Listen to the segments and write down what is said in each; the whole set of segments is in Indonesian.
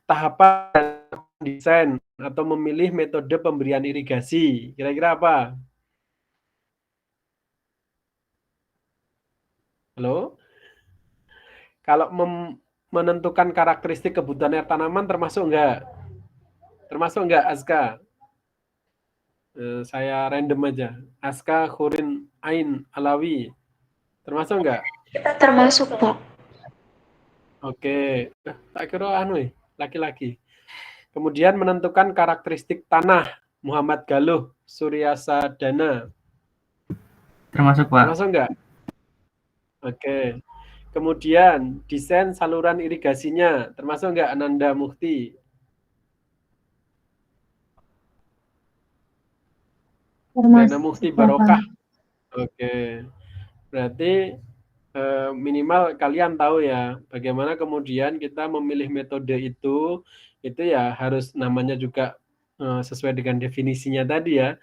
tahapan desain atau memilih metode pemberian irigasi. Kira-kira apa? Halo? Kalau menentukan karakteristik kebutuhan air tanaman termasuk enggak? Termasuk enggak, Aska? Saya random aja. Aska, Khurin, Ain, Alawi. Termasuk enggak? Termasuk, Pak. Oke. Tak kira laki-laki. Kemudian menentukan karakteristik tanah. Muhammad Galuh, Suryasa Dana. Termasuk, Pak. Termasuk enggak? Oke. Kemudian desain saluran irigasinya. Termasuk enggak, Ananda Mukti? Dana Mukti Barokah. Oke. Berarti minimal kalian tahu ya bagaimana kemudian kita memilih metode itu ya harus namanya juga sesuai dengan definisinya tadi ya.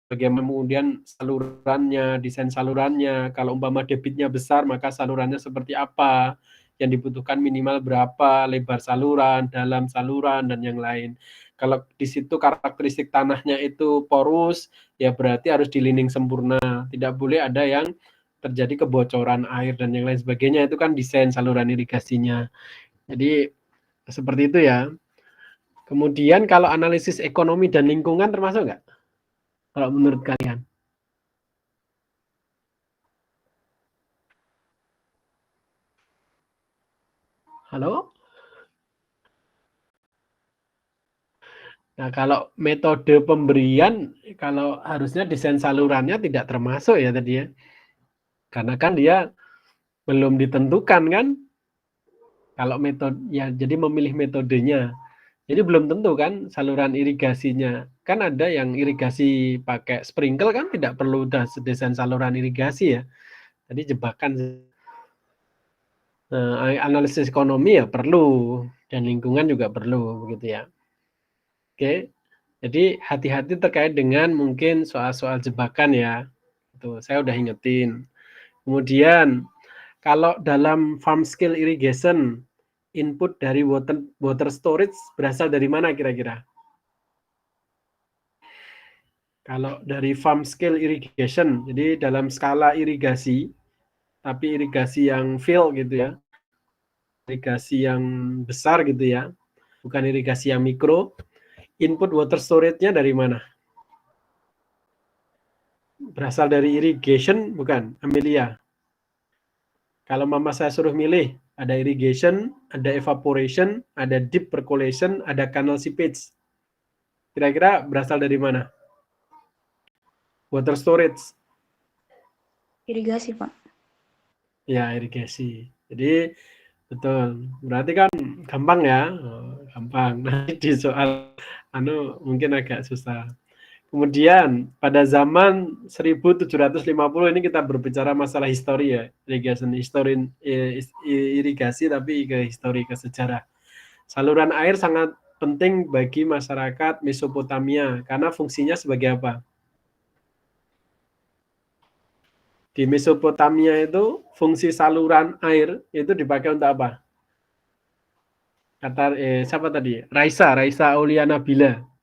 Bagaimana kemudian salurannya, desain salurannya, kalau umpama debitnya besar maka salurannya seperti apa, yang dibutuhkan minimal berapa, lebar saluran, dalam saluran, dan yang lain. Kalau di situ karakteristik tanahnya itu porus, ya berarti harus dilining sempurna, tidak boleh ada yang terjadi kebocoran air dan yang lain sebagainya, itu kan desain saluran irigasinya. Jadi seperti itu ya. Kemudian kalau analisis ekonomi dan lingkungan termasuk nggak? Kalau menurut kalian? Halo? Nah, kalau metode pemberian, kalau harusnya desain salurannya tidak termasuk ya tadi ya. Karena kan dia belum ditentukan kan. Kalau metode ya jadi memilih metodenya. Jadi belum tentu kan saluran irigasinya. Kan ada yang irigasi pakai sprinkle kan tidak perlu udah desain saluran irigasi ya. Tadi jebakan. Analisis ekonomi ya perlu dan lingkungan juga perlu begitu ya. Oke. Jadi hati-hati terkait dengan mungkin soal-soal jebakan ya. Itu saya udah ingetin. Kemudian kalau dalam farm scale irrigation input dari water storage berasal dari mana kira-kira? Kalau dari farm scale irrigation, jadi dalam skala irigasi, tapi irigasi yang field gitu ya, irigasi yang besar gitu ya, bukan irigasi yang mikro, input water storage-nya dari mana? Berasal dari irrigation bukan, Amelia? Kalau mama saya suruh milih, ada irrigation, ada evaporation, ada deep percolation, ada canal seepage. Kira-kira berasal dari mana? Water storage. Irigasi, Pak. Ya, irigasi. Jadi, betul. Berarti kan gampang ya. Gampang. Nanti di soal mungkin agak susah. Kemudian pada zaman 1750 ini kita berbicara masalah histori ya, irigasi tapi ke histori, ke sejarah. Saluran air sangat penting bagi masyarakat Mesopotamia karena fungsinya sebagai apa? Di Mesopotamia itu fungsi saluran air itu dipakai untuk apa? Kata siapa tadi? Raisa Aulia Nabila.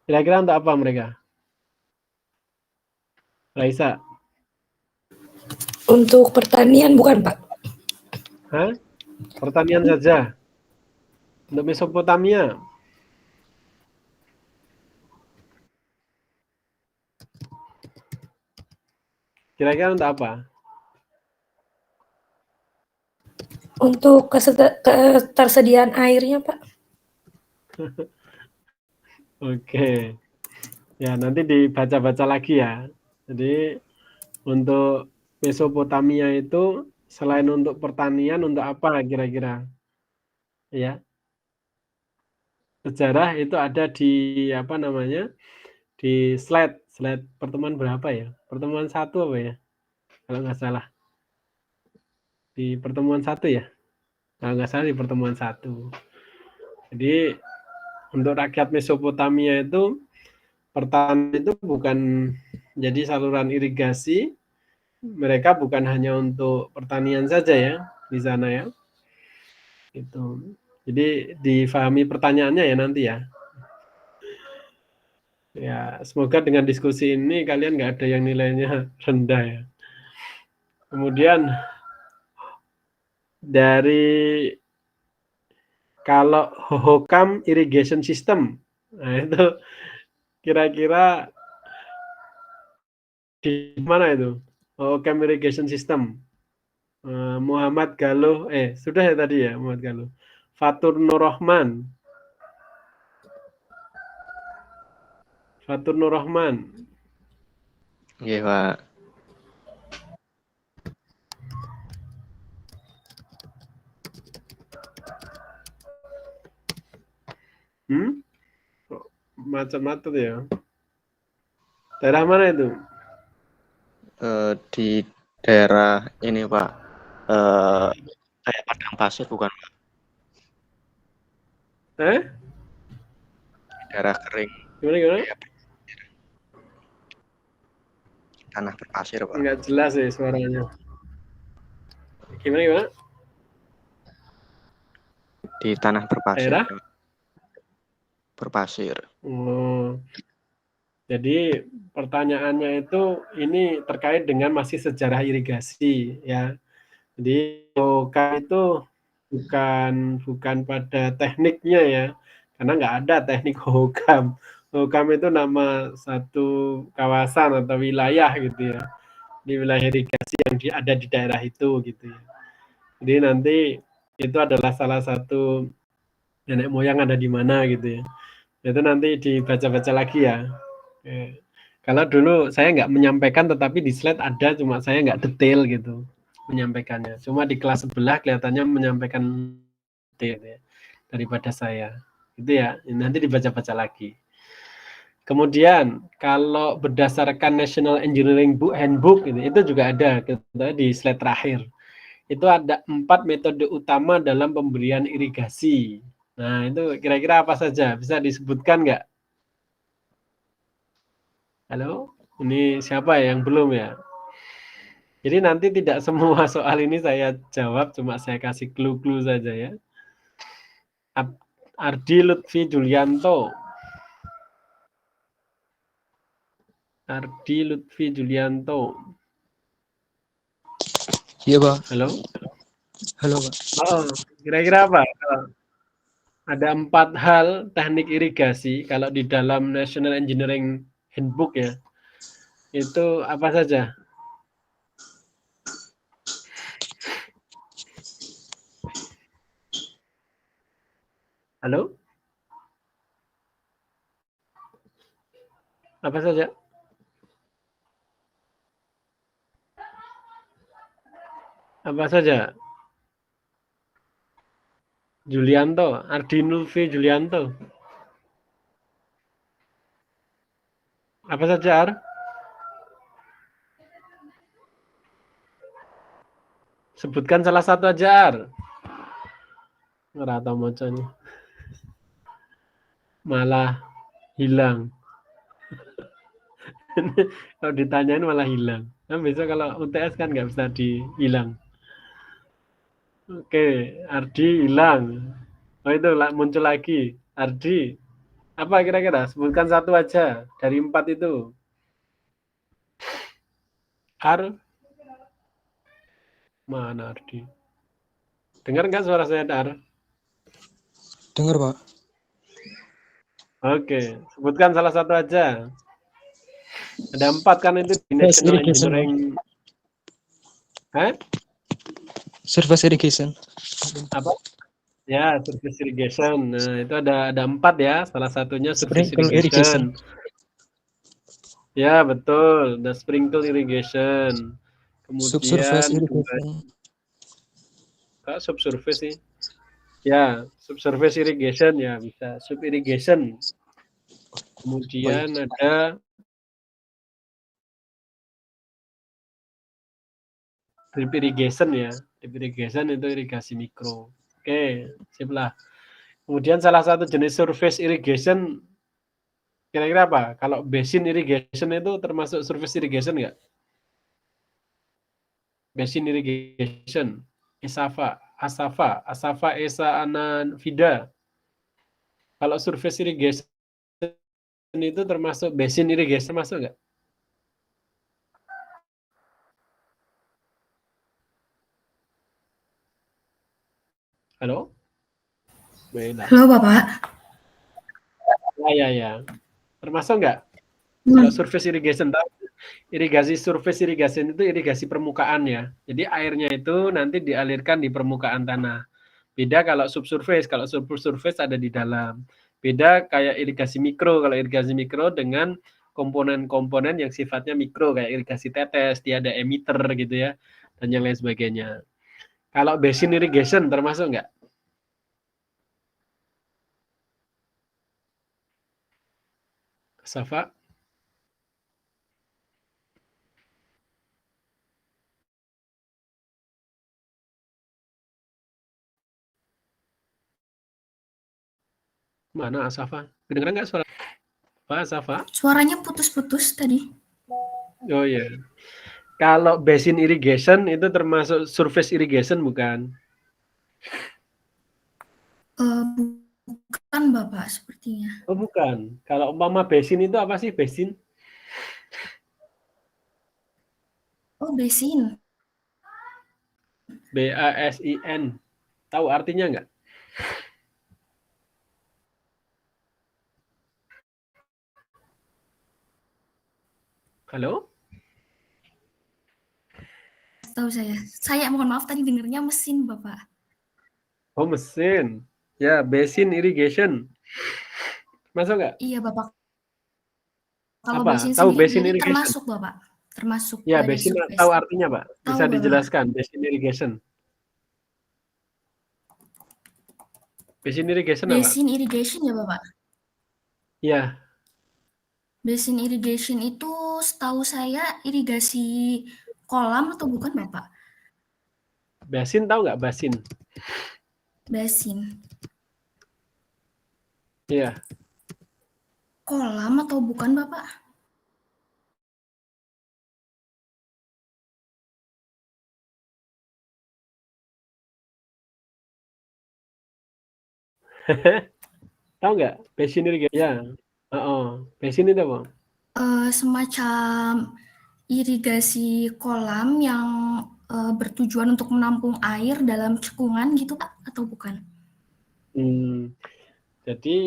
Kira-kira untuk apa mereka? Raisa. Untuk pertanian bukan, Pak? Hah? Pertanian saja. Untuk Mesopotamia. Kira-kira untuk apa? Untuk ketersediaan airnya, Pak. Oke. Ya, nanti dibaca-baca lagi ya. Jadi untuk Mesopotamia itu selain untuk pertanian untuk apa kira-kira? Ya. Sejarah itu ada di apa namanya? Di slide pertemuan berapa ya? Pertemuan 1 apa ya? Kalau nggak salah. Di pertemuan 1 ya? Kalau nggak salah di pertemuan 1. Jadi untuk rakyat Mesopotamia itu pertanian itu bukan jadi saluran irigasi, mereka bukan hanya untuk pertanian saja ya di sana ya. Gitu. Jadi difahami pertanyaannya ya nanti ya. Ya, semoga dengan diskusi ini kalian nggak ada yang nilainya rendah ya. Kemudian dari kalau Hohokam irrigation system, nah itu kira-kira di mana itu? Hohokam irrigation system. Muhammad Galuh, sudah ya tadi ya Muhammad Galuh. Fatur Nur Rahman. Fatur Nur Rahman. Iya, Pak. Macam-macam ya. Daerah mana itu? Di daerah ini, Pak. Kayak padang pasir bukan, Pak? Daerah kering. Gimana? Tanah berpasir, Pak. Enggak jelas ya suaranya. Gimana? Di tanah berpasir. Daerah? Berpasir. Oh. Jadi pertanyaannya itu ini terkait dengan masih sejarah irigasi ya. Jadi Hohokam itu bukan pada tekniknya ya, karena nggak ada teknik Hohokam. Hohokam itu nama satu kawasan atau wilayah gitu ya, di wilayah irigasi yang ada di daerah itu gitu ya. Jadi nanti itu adalah salah satu nenek moyang ada di mana gitu ya. Itu nanti dibaca-baca lagi ya. Kalau dulu saya nggak menyampaikan, tetapi di slide ada, cuma saya nggak detail gitu menyampaikannya. Cuma di kelas sebelah kelihatannya menyampaikan detail ya, daripada saya. Itu ya, nanti dibaca-baca lagi. Kemudian kalau berdasarkan National Engineering Handbook itu juga ada di slide terakhir. Itu ada 4 metode utama dalam pemberian irigasi. Nah, itu kira-kira apa saja? Bisa disebutkan nggak? Halo? Ini siapa ya yang belum ya? Jadi nanti tidak semua soal ini saya jawab, cuma saya kasih clue-clue saja ya. Ardi Lutfi Julianto. Ardi Lutfi Julianto. Iya, Pak. Halo? Halo, Pak. Oh, kira-kira apa? Ada 4 hal teknik irigasi kalau di dalam National Engineering Handbook ya. Itu apa saja? Halo? Apa saja? Apa saja? Julianto, Ardi Lutfi Julianto. Apa saja, Ar? Sebutkan salah satu aja, Ar. Nggak tahu macamnya. Malah hilang. Kalau ditanyain malah hilang. Nah, besok kalau UTS kan nggak bisa dihilang. Oke, Ardi hilang. Oh itu muncul lagi. Ardi, apa kira-kira? Sebutkan satu aja dari 4 itu. Ar, mana Ardi? Dengar nggak suara saya, Ar? Dengar, Pak. Oke, sebutkan salah satu aja. Ada 4 kan itu di National Engineering. Surface irrigation. Apa? Ya, surface irrigation. Nah, itu ada 4 ya. Salah satunya surface Sprinkle irrigation. Ya, betul. The sprinkle irrigation. Kemudian subsurface irrigation. Subsurface sih. Ya, subsurface irrigation ya bisa. Sub irrigation. Kemudian ada drip irrigation ya. Drip irrigation itu irigasi mikro. Oke, sip lah. Kemudian salah satu jenis surface irrigation kira-kira apa? Kalau basin irrigation itu termasuk surface irrigation nggak? Basin irrigation, ESAFA. Asafa Esa Anan Vida. Kalau surface irrigation itu termasuk basin irrigation masuk nggak? Halo? Halo Bapak. Ya. Termasuk nggak? Kalau surface irrigation, surface irrigation itu irigasi permukaan ya. Jadi airnya itu nanti dialirkan di permukaan tanah. Beda kalau subsurface. Kalau subsurface ada di dalam. Beda kayak irigasi mikro. Kalau irigasi mikro dengan komponen-komponen yang sifatnya mikro kayak irigasi tetes, dia ada emitter gitu ya, dan yang lain sebagainya. Kalau basin irrigation termasuk nggak? Safa? Mana Asafa? Kedengeran nggak suara Pak Asafa? Suaranya putus-putus tadi. Oh iya. Kalau basin irrigation itu termasuk surface irrigation bukan? Bukan Bapak sepertinya. Oh bukan. Kalau umpama basin itu apa sih basin? Oh, basin. BASIN. Tahu artinya nggak? Halo? Tahu saya. Saya mohon maaf tadi dengarnya mesin Bapak. Oh mesin. Ya, basin irrigation. Masuk nggak? Iya Bapak. Kalau Apa? basin Tahu sendiri basin jadi irrigation? termasuk Bapak. Termasuk Ya, dari basin surface. tahu artinya Pak? Bisa Tahu, Bapak. dijelaskan basin irrigation. Basin irrigation apa? Basin irrigation ya Bapak? Ya. Basin irrigation itu setahu saya irigasi kolam atau bukan Bapak? Basin tahu nggak basin? Basin. Iya. Kolam atau bukan Bapak? Tahu nggak basin irrigation? Ya. Basin itu apa? Semacam irigasi kolam yang bertujuan untuk menampung air dalam cekungan gitu Pak atau bukan? Jadi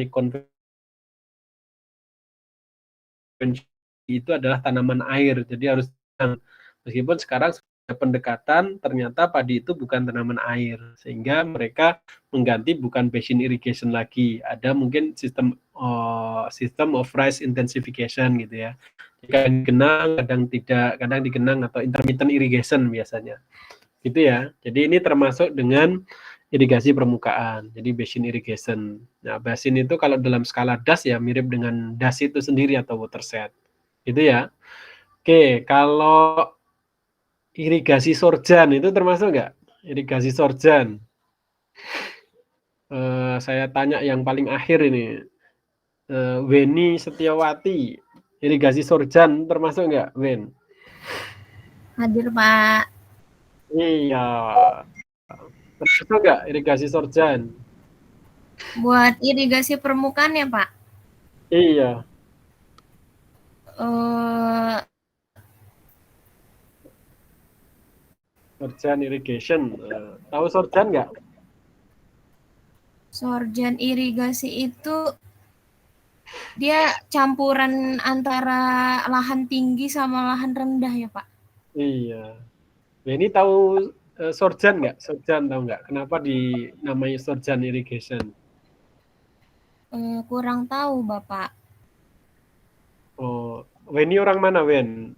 konvensi itu adalah tanaman air. Jadi harus meskipun sekarang pendekatan ternyata padi itu bukan tanaman air, sehingga mereka mengganti bukan basin irrigation lagi, ada mungkin sistem of rice intensification gitu ya. Kadang digenang, kadang tidak, kadang digenang atau intermittent irrigation biasanya, gitu ya. Jadi ini termasuk dengan irigasi permukaan, jadi basin irrigation. Nah, basin itu kalau dalam skala DAS ya mirip dengan DAS itu sendiri atau watershed, gitu ya. Oke, kalau irigasi sorjan itu termasuk nggak? Irigasi sorjan. Saya tanya yang paling akhir ini. Weni Setiawati, irigasi sorjan termasuk nggak, Wen? Hadir, Pak. Iya. Termasuk nggak irigasi sorjan? Buat irigasi permukaan ya, Pak? Iya. Sorjan irrigation. Tahu sorjan nggak? Sorjan irigasi itu dia campuran antara lahan tinggi sama lahan rendah ya, Pak? Iya. Ini tahu sorjan nggak? Sorjan tahu nggak? Kenapa dinamai sorjan irrigation? Kurang tahu, Bapak. Oh, Weni orang mana, Wen?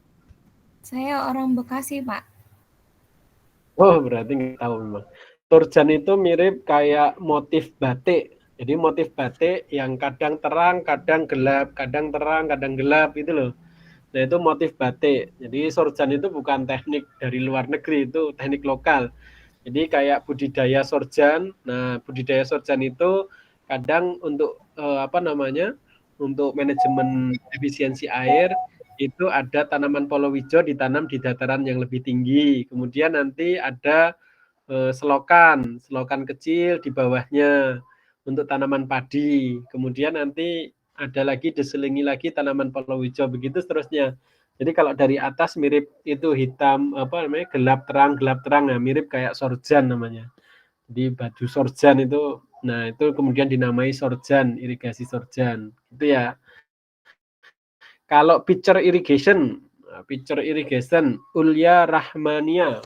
Saya orang Bekasi, Pak. Oh, berarti nggak tahu memang. Surjan itu mirip kayak motif batik. Jadi motif batik yang kadang terang, kadang gelap, kadang terang, kadang gelap itu loh. Nah, itu motif batik. Jadi sorjan itu bukan teknik dari luar negeri, itu teknik lokal. Jadi kayak budidaya sorjan. Nah, budidaya sorjan itu kadang untuk untuk manajemen efisiensi air itu ada tanaman palawija ditanam di dataran yang lebih tinggi. Kemudian nanti ada selokan kecil di bawahnya untuk tanaman padi. Kemudian nanti ada lagi diselingi lagi tanaman palawija, begitu seterusnya. Jadi kalau dari atas mirip itu hitam gelap terang, nah mirip kayak sorjan namanya. Jadi baju sorjan itu, nah itu kemudian dinamai sorjan, irigasi sorjan, gitu ya. Kalau pitcher irrigation Ulya Rahmania.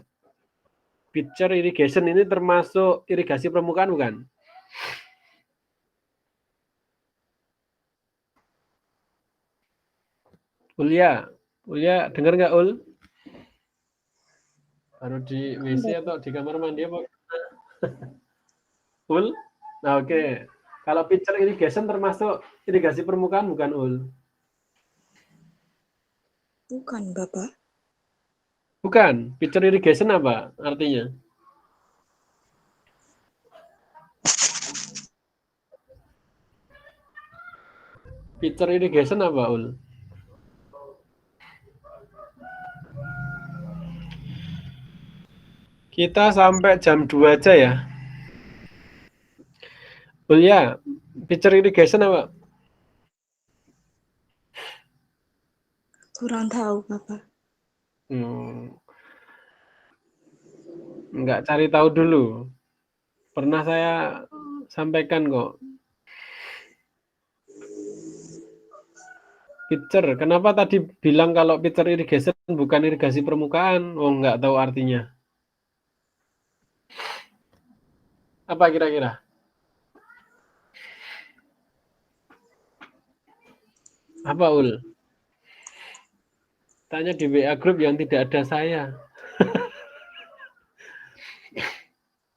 Pitcher irrigation ini termasuk irigasi permukaan bukan? Ulya dengar nggak Ul? Baru di WC atau di kamar mandi apa? Ul? Nah, oke. Kalau pitcher irrigation termasuk irigasi permukaan bukan Ul? Bukan, Bapak. Bukan. Pitcher irrigation apa artinya? Pitcher irrigation apa Ul? Kita sampai jam 2 aja ya. Ulya, pitcher irrigation apa? Kurang tahu, Bapak. Enggak cari tahu dulu. Pernah saya sampaikan kok. Pitcher, kenapa tadi bilang kalau pitcher irrigation bukan irigasi permukaan? Oh, enggak tahu artinya. Apa kira-kira? Apa Ul? Tanya di WA group yang tidak ada saya.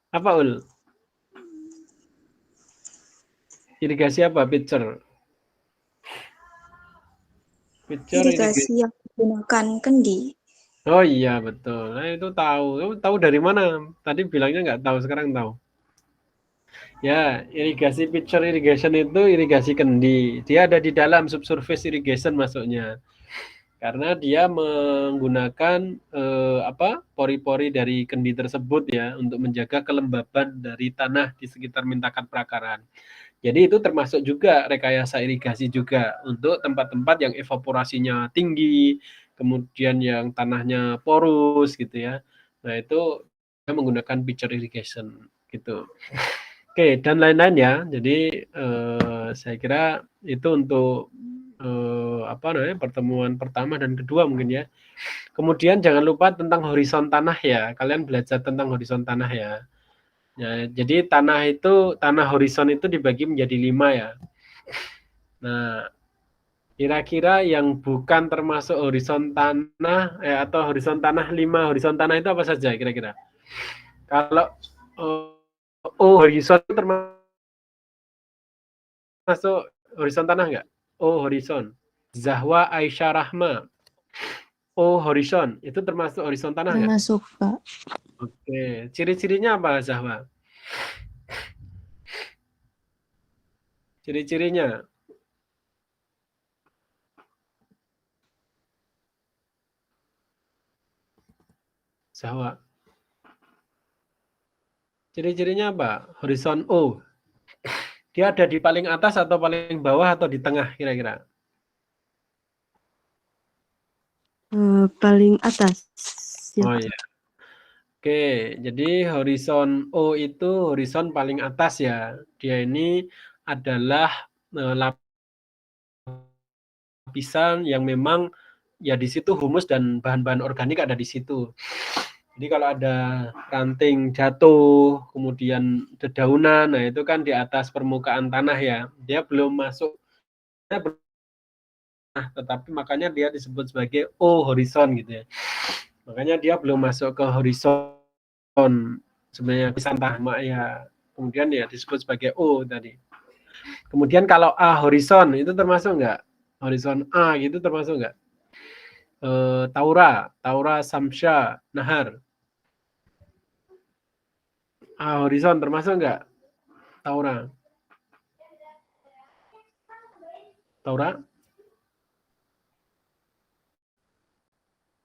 Apa Ul? Irigasi apa pitcher? Irigasi yang menggunakan kendi. Oh iya betul. Nah itu tahu. Tahu dari mana? Tadi bilangnya nggak tahu, sekarang tahu. Ya, irigasi pitcher irrigation itu irigasi kendi. Dia ada di dalam subsurface irrigation masuknya. Karena dia menggunakan pori-pori dari kendi tersebut ya untuk menjaga kelembaban dari tanah di sekitar mintakan prakaran. Jadi itu termasuk juga rekayasa irigasi juga untuk tempat-tempat yang evaporasinya tinggi, kemudian yang tanahnya porus gitu ya. Nah itu kita menggunakan pitcher irrigation gitu. Oke, dan lain-lain ya. Jadi saya kira itu untuk pertemuan pertama dan kedua mungkin ya. Kemudian jangan lupa tentang horizon tanah ya. Kalian belajar tentang horizon tanah ya. Ya, jadi tanah horizon itu dibagi menjadi 5 ya. Nah, kira-kira yang bukan termasuk horizon tanah atau horizon tanah 5 horizon tanah itu apa saja kira-kira? Kalau horizon termasuk horizon tanah enggak? Horizon. Zahwa Aisyah Rahma. Horizon itu termasuk horizon tanah enggak? Termasuk, Pak. Oke, ciri-cirinya apa Zahwa? Ciri-cirinya? Zahwa. Ciri-cirinya apa? Horizon O. Dia ada di paling atas atau paling bawah atau di tengah kira-kira? Paling atas. Ya. Oh iya. Oke, jadi horizon O itu horizon paling atas ya. Dia ini adalah lapisan yang memang ya di situ humus dan bahan-bahan organik ada di situ. Jadi kalau ada ranting jatuh, kemudian dedaunan, nah itu kan di atas permukaan tanah ya. Dia belum masuk tetapi makanya dia disebut sebagai O horizon gitu ya. Makanya dia belum masuk ke horizon sebenarnya Santa ya. Kemudian ya disebut sebagai O tadi. Kemudian kalau A horizon itu termasuk nggak? Horizon A gitu termasuk nggak? Taura, Samsya, Nahar. A horizon termasuk nggak? Taura.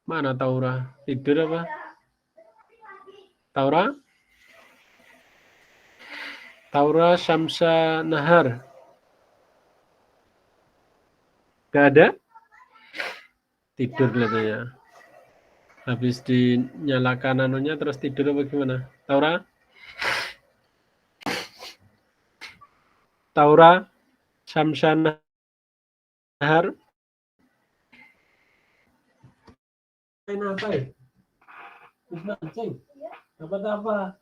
Mana Taura? Tidur apa? Taura, Syamsa, Nahar. Gak ada? Tidur kelihatannya. Habis dinyalakan anunya terus tidur apa gimana? Taura, Syamsa, Nahar. Main apa ya? Mancing. Dapat apa?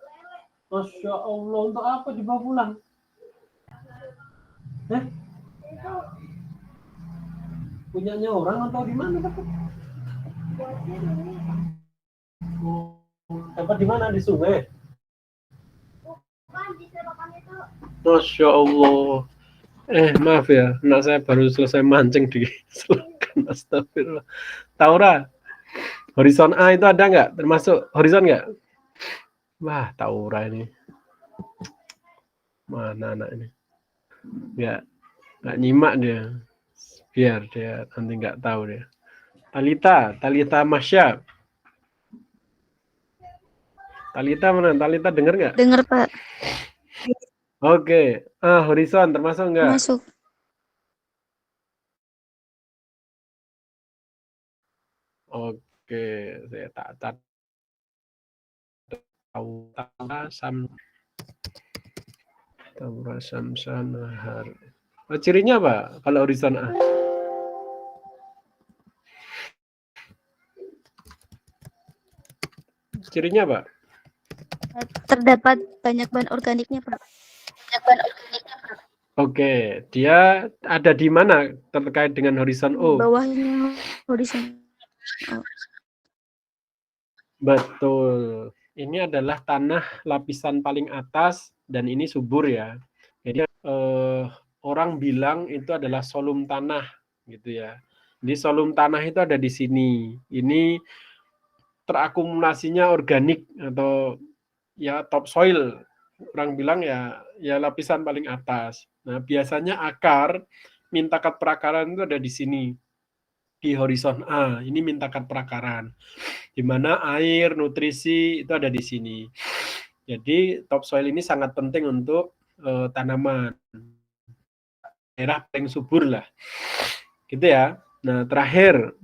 Masya Allah, untuk apa dibawa pulang? Punyanya orang atau di mana dapat? Dapat di mana? Di sungai? Masya Allah. Maaf ya, anak saya baru selesai mancing di selokan. Astagfirullah. Taura, horizon A itu ada nggak? Termasuk horizon nggak? Wah, Taura ini. Mana anak ini? Nggak nyimak dia. Biar dia nanti nggak tahu dia. Talita Masya. Talita mana? Talita dengar nggak? Dengar, Pak. Oke. Horizon termasuk nggak? Masuk. Oke, saya tak tahu. Taura Samsa Nahar. Cirinya apa kalau horizon A? Cirinya apa? Terdapat banyak bahan organiknya, Pak. Oke, dia ada di mana terkait dengan horizon O? Bawahnya horizon. Betul. Ini adalah tanah lapisan paling atas dan ini subur ya. Jadi orang bilang itu adalah solum tanah gitu ya. Di solum tanah itu ada di sini. Ini terakumulasinya organik atau ya topsoil. Orang bilang ya lapisan paling atas. Nah, biasanya akar mintakat perakaran itu ada di sini. Di horizon A, ini mintakat perakaran. Di mana air, nutrisi itu ada di sini. Jadi topsoil ini sangat penting untuk tanaman. Daerah paling subur lah. Gitu ya. Nah, terakhir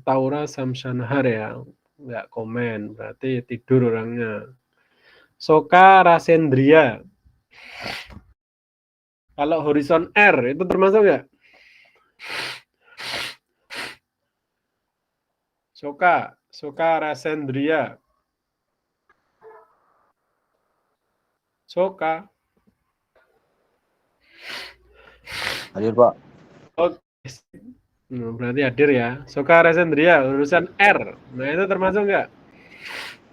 Taura Samsa Nahar ya. Nggak komen, berarti tidur orangnya. Soka Rasendria. Kalau horizon R itu termasuk nggak? Soka Rasendria. Soka. Hadir, Pak. Oke. Berarti hadir ya. Soka Rasendria, urusan R. Nah, itu termasuk nggak?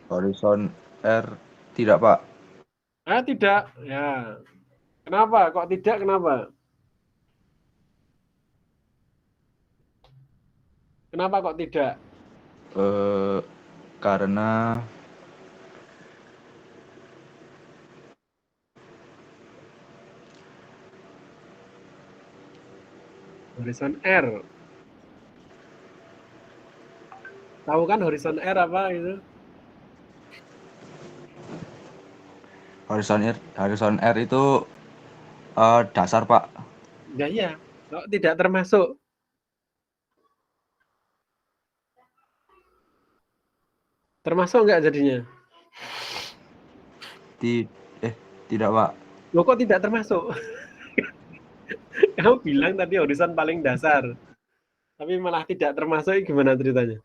Horizon R tidak, Pak. Tidak. Ya. Kenapa? Kok tidak? Kenapa? Kenapa kok tidak? Karena horizon R. Tahu kan horizon R apa itu? Horizon R itu dasar, Pak. Ya, iya. Kok tidak termasuk? Termasuk nggak jadinya? Tidak, Pak. Loh, kok tidak termasuk? Kamu bilang tadi horizon paling dasar. Tapi malah tidak termasuk, gimana ceritanya?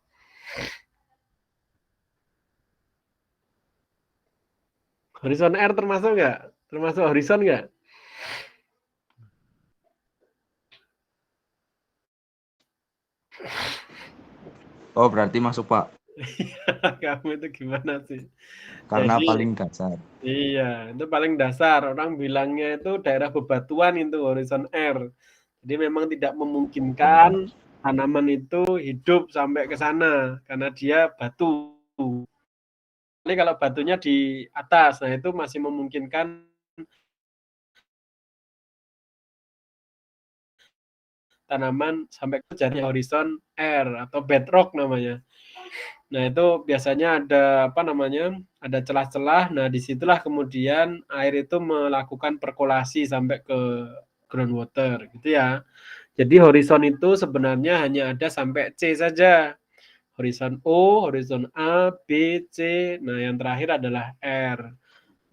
Horizon R termasuk nggak? Termasuk horizon nggak? Oh, berarti masuk, Pak. Kamu itu gimana sih? Karena Jadi, paling dasar. Iya, itu paling dasar. Orang bilangnya itu daerah bebatuan itu horizon R. Jadi memang tidak memungkinkan tanaman itu hidup sampai ke sana karena dia batu. Jadi kalau batunya di atas, nah itu masih memungkinkan tanaman sampai ke jadi horizon R atau bedrock namanya. Nah, itu biasanya ada apa namanya? Ada celah-celah. Nah, disitulah kemudian air itu melakukan perkolasi sampai ke groundwater, gitu ya. Jadi horizon itu sebenarnya hanya ada sampai C saja. Horizon O, horizon A, B, C. Nah, yang terakhir adalah R.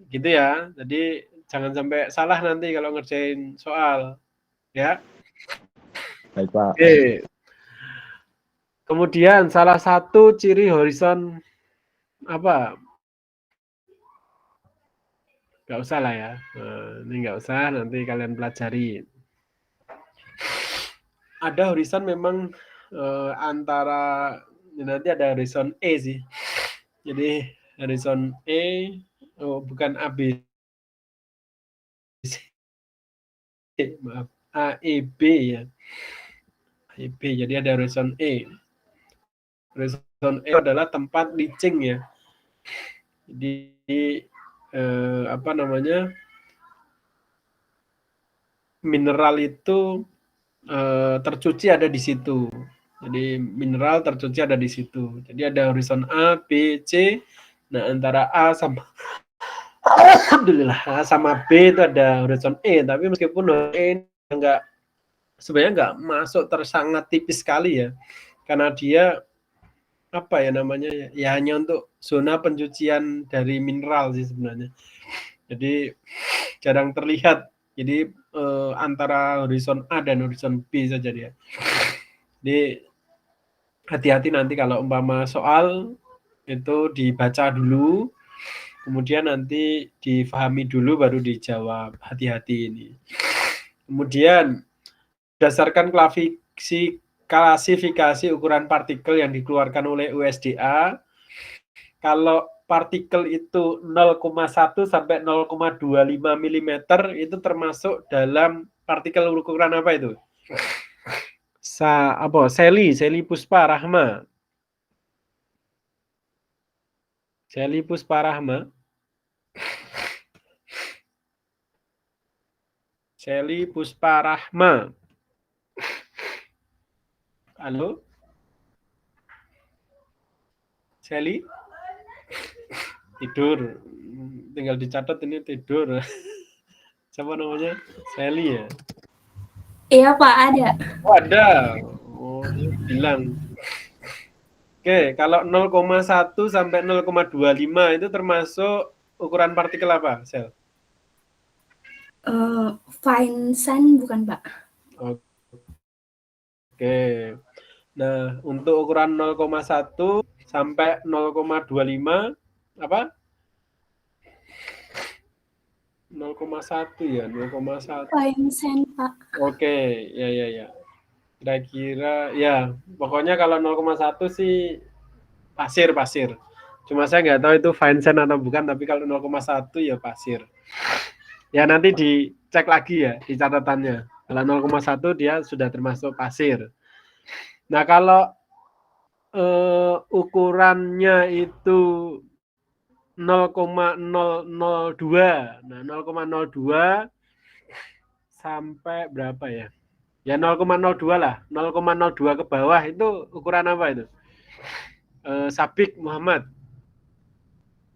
Gitu ya. Jadi jangan sampai salah nanti kalau ngerjain soal. Ya. Baik, Pak. Oke. Kemudian salah satu ciri horizon apa? Nggak usah lah ya. Ini nggak usah, nanti kalian pelajari. Ada horizon memang antara, nanti ada horizon E sih. Jadi horizon E, bukan AB, maaf, AEB ya. AEB, jadi ada horizon E. Horizon E adalah tempat leaching ya. Jadi apa namanya, mineral itu tercuci ada di situ. Jadi mineral tercuci ada di situ. Jadi ada horizon A, B, C. Nah, antara A sama alhamdulillah A sama B itu ada horizon E, tapi meskipun E enggak sebenarnya enggak masuk tersangat tipis sekali ya. Karena dia apa ya namanya ya hanya untuk zona pencucian dari mineral sih sebenarnya. Jadi jarang terlihat. Jadi antara horizon A dan horizon B saja dia. Jadi hati-hati nanti kalau umpama soal itu dibaca dulu, kemudian nanti difahami dulu baru dijawab. Hati-hati ini. Kemudian berdasarkan klasifikasi ukuran partikel yang dikeluarkan oleh USDA, kalau partikel itu 0,1 sampai 0,25 mm itu termasuk dalam partikel ukuran apa itu? Seli Puspa Rahma. Seli Puspa Rahma. Seli Puspa Rahma. Halo? Seli? Tidur. Tinggal dicatat ini tidur. Siapa namanya? Seli ya? Iya Pak, ada. Oh, ada. Oh, bilang. Oke, kalau 0,1 sampai 0,25 itu termasuk ukuran partikel apa, Sel? Fine sand bukan, Pak? Oke. Nah, untuk ukuran 0,1 sampai 0,25 apa? 0,1 ya, 0,1. Fine sand, Pak. Oke, ya. Kira-kira ya, pokoknya kalau 0,1 sih pasir. Cuma saya nggak tahu itu fine sand atau bukan, tapi kalau 0,1 ya pasir. Ya nanti dicek lagi ya di catatannya. Kalau 0,1 dia sudah termasuk pasir. Nah, kalau ukurannya itu 0,002. Nah, 0,02 sampai berapa ya? Ya 0,02 lah. 0,02 ke bawah itu ukuran apa itu? Sabik Muhammad.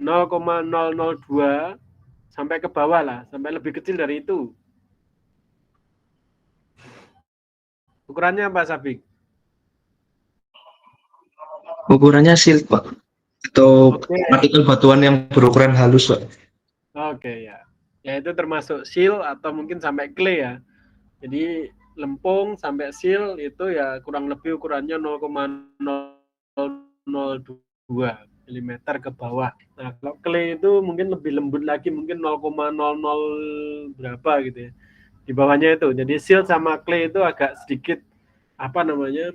0,002 sampai ke bawah lah, sampai lebih kecil dari itu. Ukurannya apa, Sabik? Ukurannya silt, Pak. Atau partikel batuan yang berukuran halus, Pak. Oke, ya. Ya itu termasuk seal atau mungkin sampai clay ya. Jadi lempung sampai seal itu ya kurang lebih ukurannya 0,002 mm ke bawah. Nah, kalau clay itu mungkin lebih lembut lagi, mungkin 0,00 berapa gitu ya. Di bawahnya itu. Jadi seal sama clay itu agak sedikit apa namanya?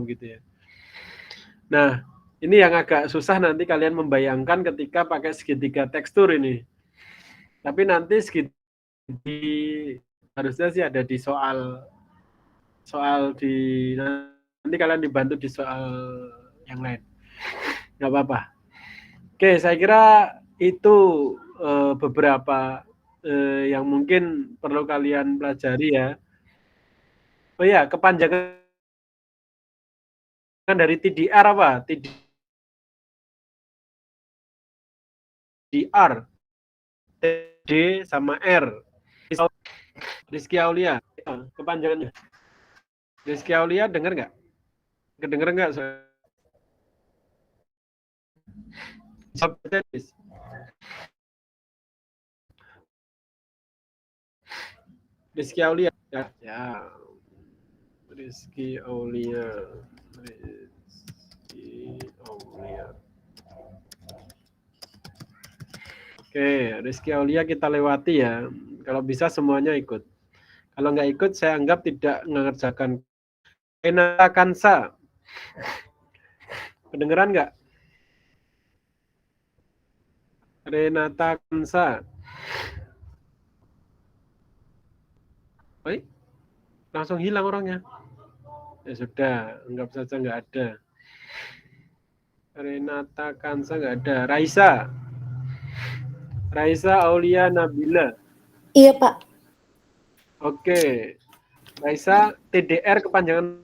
gitu ya. Nah, ini yang agak susah nanti kalian membayangkan ketika pakai segitiga tekstur ini. Tapi nanti harusnya sih ada di soal di nanti kalian dibantu di soal yang lain. Nggak apa-apa. Oke, saya kira itu beberapa yang mungkin perlu kalian pelajari ya. Oh ya, kepanjangan dari TDR apa? TDR, TD sama R. Rizky Aulia, kepanjangannya. Rizky Aulia dengar nggak? Kedengeran nggak? Rizky Aulia, ya. Rizky Aulia. Oke, Rizky Aulia kita lewati ya. Kalau bisa semuanya ikut. Kalau nggak ikut, saya anggap tidak mengerjakan. Renata Kansa. Kedengeran nggak? Renata Kansa. Baik, langsung hilang orangnya. Ya sudah, anggap saja nggak ada. Renata Kansa nggak ada. Raisa Aulia Nabila. Iya, Pak. Oke. Raisa, TDR kepanjangan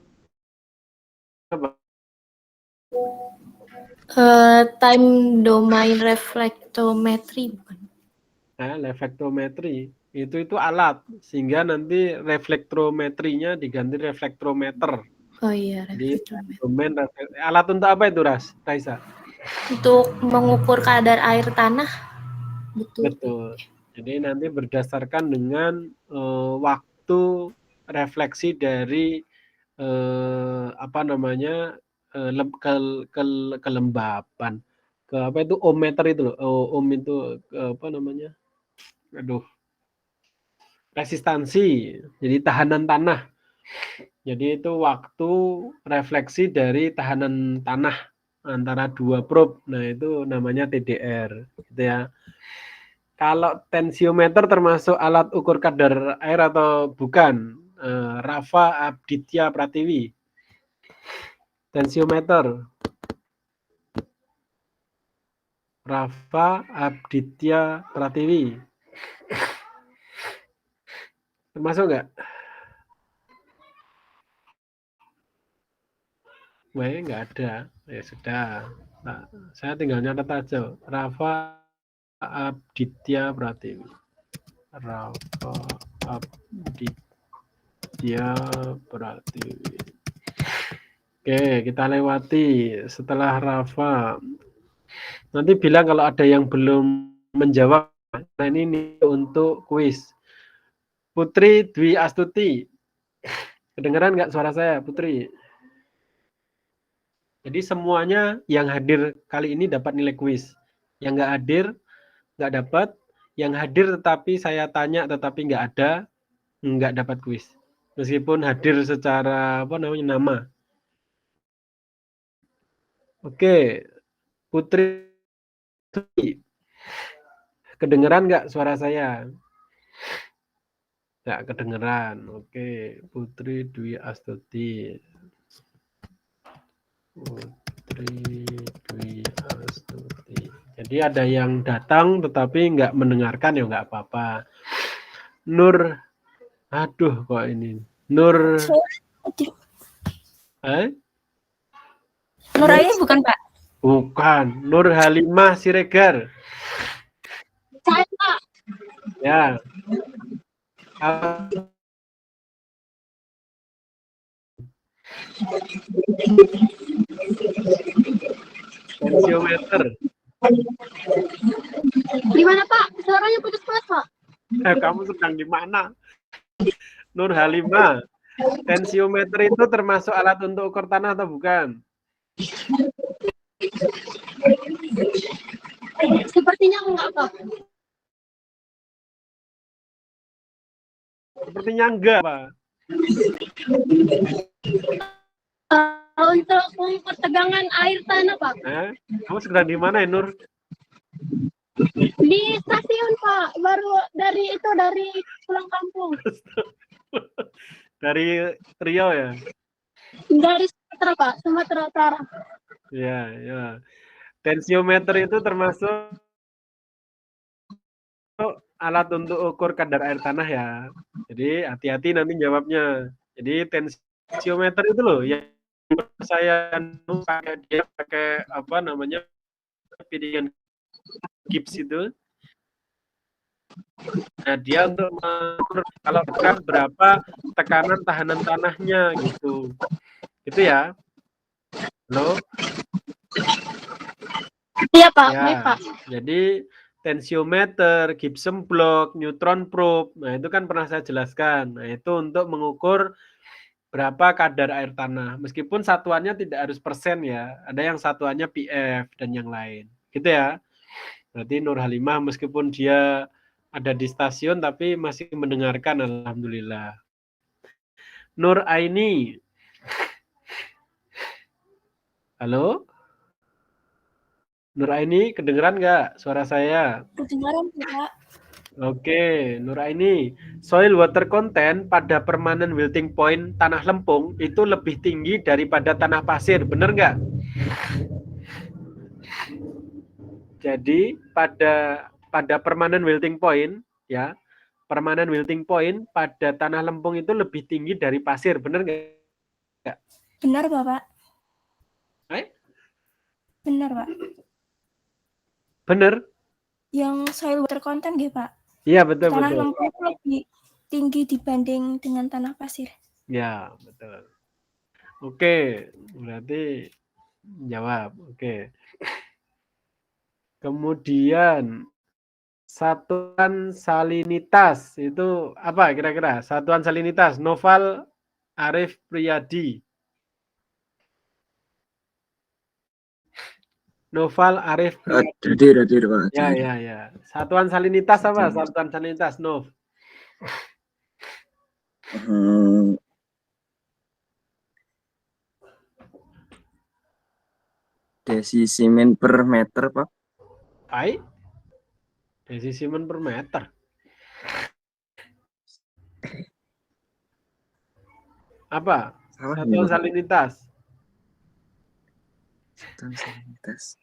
apa? Time domain reflectometry bukan? Reflektometri. Itu alat, sehingga nanti reflektometrinya diganti reflektometer. Oh iya, Jadi reflectometer. alat untuk apa itu, Raisa? Untuk mengukur kadar air tanah. Betul. Jadi nanti berdasarkan dengan waktu refleksi dari kelembapan, ke apa itu ohmmeter itu loh. Ohm itu apa namanya? Resistansi. Jadi tahanan tanah. Jadi itu waktu refleksi dari tahanan tanah antara dua probe. Nah, itu namanya TDR, gitu ya. Kalau tensiometer termasuk alat ukur kadar air atau bukan? Rafa Abditya Pratiwi. Tensiometer. Rafa Abditya Pratiwi. Termasuk nggak? Wah, nggak ada. Ya sudah. Nah, saya tinggal nyatet aja. Rafa Abditya Pratiwi. Rafa Abditya Pratiwi. Oke, kita lewati setelah Rafa. Nanti bilang kalau ada yang belum menjawab. Nah, ini untuk kuis. Putri Dwi Astuti. Kedengeran nggak suara saya, Putri? Jadi semuanya yang hadir kali ini dapat nilai kuis. Yang nggak hadir, nggak dapat. Yang hadir tetapi saya tanya tetapi nggak ada, nggak dapat kuis. Meskipun hadir secara nama. Oke, Putri, kedengeran nggak suara saya? Nggak kedengeran. Oke, Putri Dwi Astuti. Putri Dwi Astuti. Jadi ada yang datang tetapi nggak mendengarkan, ya nggak apa-apa. Nur, aduh kok ini Nur. Nur Aini bukan, Pak? Bukan, Nur Halimah Siregar. Saya, Pak. Ya. Tensiometer. Di mana, Pak? Suaranya putus-putus, Pak. Kamu sedang di mana? Nur Halimah. Tensiometer itu termasuk alat untuk ukur tanah atau bukan? Sepertinya enggak, Pak. Sepertinya enggak, Pak. untuk mengukur tegangan air tanah, Pak. Kamu sedang di mana, Nur? Di stasiun, Pak. Baru dari pulang kampung. Dari Riau ya? Dari Sumatera, Pak. Sumatera Utara. Ya, ya. Tensiometer itu termasuk alat untuk ukur kadar air tanah ya. Jadi hati-hati nanti jawabnya. Jadi tensiometer itu loh yang saya pakai apa namanya piringan gips itu. Nah, dia untuk mengukur kalau bukan berapa tekanan tahanan tanahnya gitu. Gitu ya. Halo? Iya, Pak. Ya, Baik, Pak. jadi tensiometer, Gibson block, neutron probe, nah itu kan pernah saya jelaskan. Nah, itu untuk mengukur berapa kadar air tanah. Meskipun satuannya tidak harus persen ya, ada yang satuannya PF dan yang lain. Gitu ya. Berarti Nur Halimah meskipun dia ada di stasiun tapi masih mendengarkan, alhamdulillah. Nur Aini. Halo? Nur Aini, kedengeran nggak suara saya? Kedengaran, Pak. Oke, Nur Aini. Soil water content pada permanent wilting point tanah lempung itu lebih tinggi daripada tanah pasir, benar nggak? Jadi pada permanent wilting point, ya, permanent wilting point pada tanah lempung itu lebih tinggi dari pasir, benar nggak? Benar, Bapak. Benar, Pak. Benar? Yang soil water content gitu, Pak. Iya, betul. Tanah lempung itu lebih tinggi dibanding dengan tanah pasir. Ya, betul. Oke, berarti jawab. Oke. Kemudian satuan salinitas itu apa kira-kira? Satuan salinitas Noval Arif Priyadi. Noval Arif Priyadi. Hadir, Pak. Ya. Satuan salinitas apa? Satuan salinitas Nov. Desisimen per meter, Pak. Baik. Desisimen per meter. Apa? Satuan salinitas. Satuan salinitas.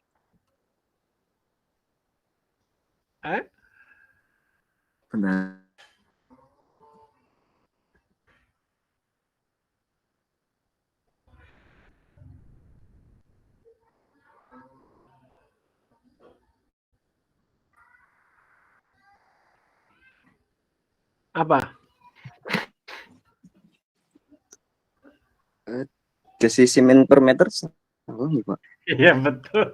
Benar. Apa? Desisimen per meter salah nih, Pak. Iya, betul.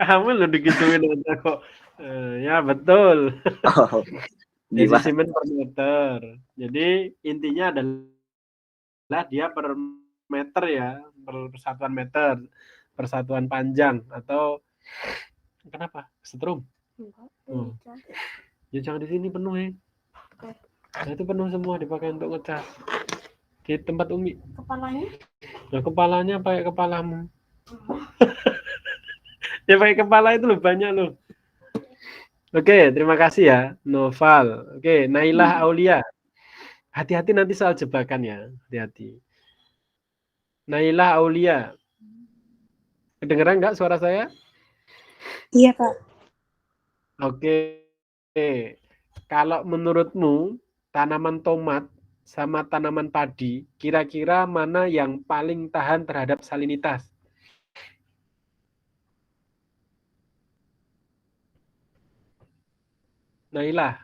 Kamu lo digituin aja kok. Ya, betul. Desisimen per meter. Jadi intinya adalah dia per meter ya, per persatuan meter, persatuan panjang atau kenapa? Setrum? Ya jangan di sini penuh ya. Nah, itu penuh semua dipakai untuk ngecas. Di tempat Umi. Kepalanya? Nah, kepalanya pakai kepalamu. Ya pakai kepala itu loh, banyak loh. Oke, terima kasih ya, Noval. Oke, Nailah Aulia. Hati-hati nanti soal jebakan ya, hati-hati. Nailah Aulia. Kedengeran nggak suara saya? Iya, Pak. Oke. Kalau menurutmu tanaman tomat sama tanaman padi, kira-kira mana yang paling tahan terhadap salinitas? Nailah.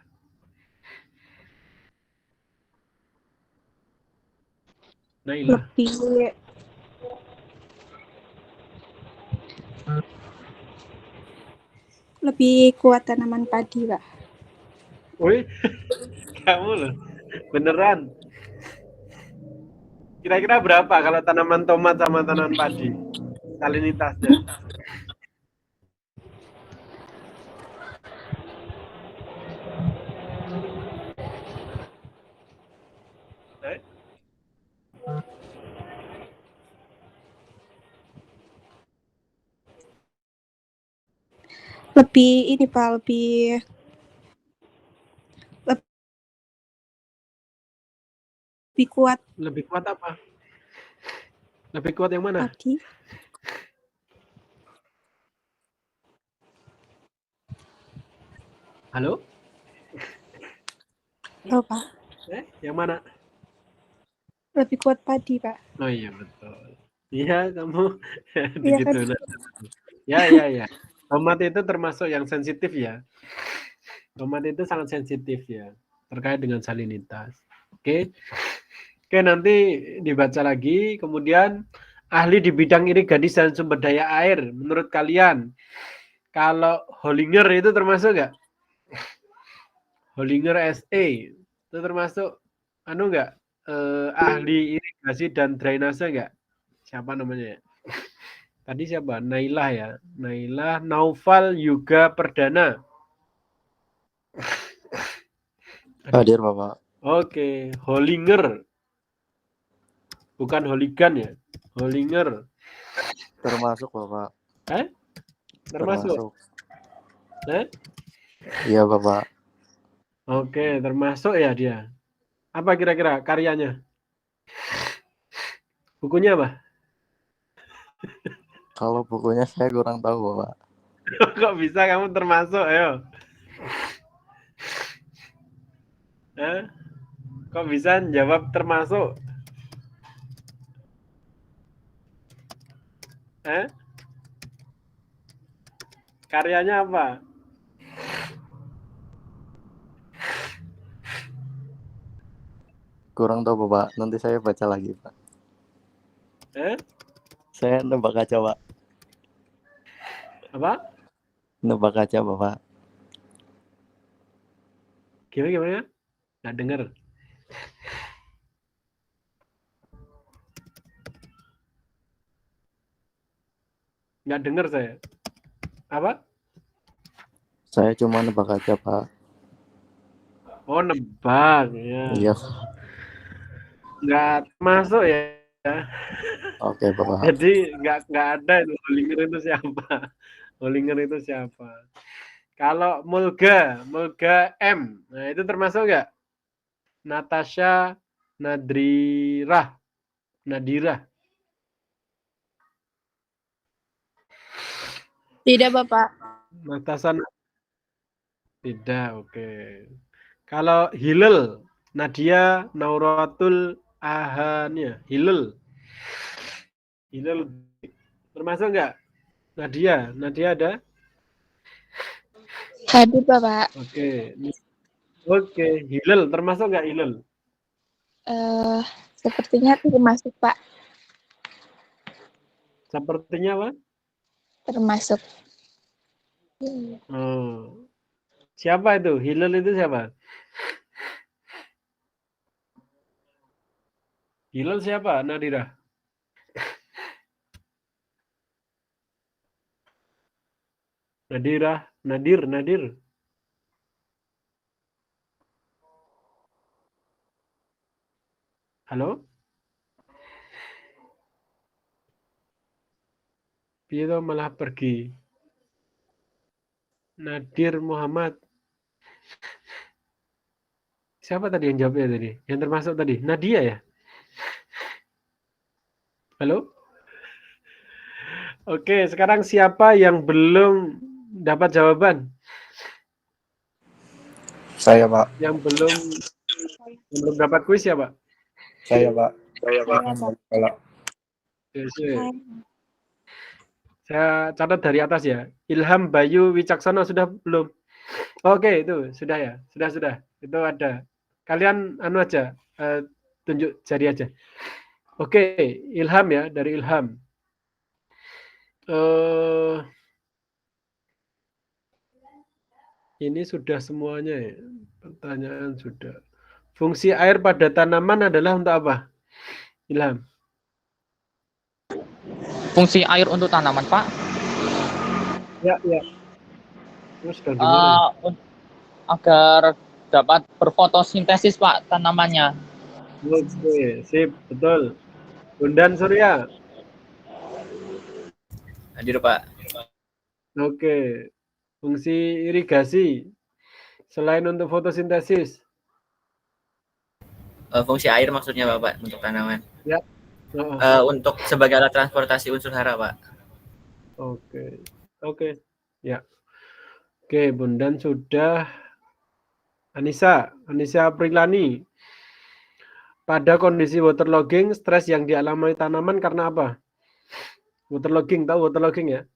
Lebih kuat tanaman padi, Pak. Wih, kamu loh, beneran. Kira-kira berapa kalau tanaman tomat sama tanaman padi? Salinitasnya. Lebih ini Pak, lebih kuat. Lebih kuat apa? Lebih kuat yang mana? Padi. Halo? Oh Pak, Yang mana? lebih kuat padi Pak. Oh iya betul. Iya kamu Iya kan? begitu. Ya. Tomat itu termasuk yang sensitif ya. Tomat itu sangat sensitif ya, terkait dengan salinitas. Oke, nanti dibaca lagi. Kemudian ahli di bidang irigasi dan sumber daya air. Menurut kalian, kalau Hollinger itu termasuk nggak? Hollinger SE itu termasuk nggak? Ahli irigasi dan drainase nggak? Siapa namanya ya? Tadi siapa? Nailah ya. Nailah Naufal Yuga Perdana. Hadir Bapak. Oke, Hollinger. Bukan Holigan ya. Hollinger. Termasuk Bapak. Termasuk. Iya Bapak. Oke, termasuk ya dia. Apa kira-kira karyanya? Bukunya apa? Kalau bukunya saya kurang tahu Bapak. Kok bisa kamu termasuk? Ayo. Kok bisa jawab termasuk? Karyanya apa? Kurang tahu Bapak. Nanti saya baca lagi Pak. Saya nebak aja Pak. Apa? Nebak aja Bapak. Gimana? Nggak dengar. Nggak dengar saya. Apa? Saya cuma nebak aja Pak. Oh, nebak ya. Iya. Nggak masuk ya. Oke Bapak. Jadi nggak ada itu Hollinger itu siapa? Hollinger itu siapa? Kalau Mulga M, nah itu termasuk nggak? Natasha Nadira. Tidak Bapak. Natasha tidak, oke. Kalau Hilal, Nadia Nauratul Ahania, Hilal termasuk nggak? Nadia ada? Hadir Bapak. Oke, Hilal termasuk nggak Hilal? Sepertinya termasuk Pak. Sepertinya apa? Termasuk. Oh. Siapa itu? Hilal itu siapa? Hilal siapa? Nadir. Halo? Piye malah pergi? Nadir Muhammad. Siapa tadi yang jawabnya tadi? Yang termasuk tadi? Nadia ya? Halo? Oke, sekarang siapa yang belum dapat jawaban? Saya Pak. Yang belum dapat kuis ya Pak? Saya Pak. Saya catat dari atas ya. Ilham Bayu Wicaksana sudah belum? Oke, itu sudah ya. Sudah. Itu ada. Kalian aja, tunjuk jari aja. Oke, Ilham ya, dari Ilham. Ini sudah semuanya ya. Pertanyaan sudah. Fungsi air pada tanaman adalah untuk apa? Ilham. Fungsi air untuk tanaman, Pak? Ya. Terus gimana? Agar dapat berfotosintesis, Pak, tanamannya. Oke, sip, betul. Bundan Surya. Hadir, Pak. Oke. Fungsi irigasi selain untuk fotosintesis. Fungsi air maksudnya Bapak untuk tanaman. Ya. Untuk sebagai alat transportasi unsur hara, Pak. Oke. Ya. Oke, Bondan sudah. Anissa Prilani. Pada kondisi waterlogging, stres yang dialami tanaman karena apa? Waterlogging, tahu waterlogging ya?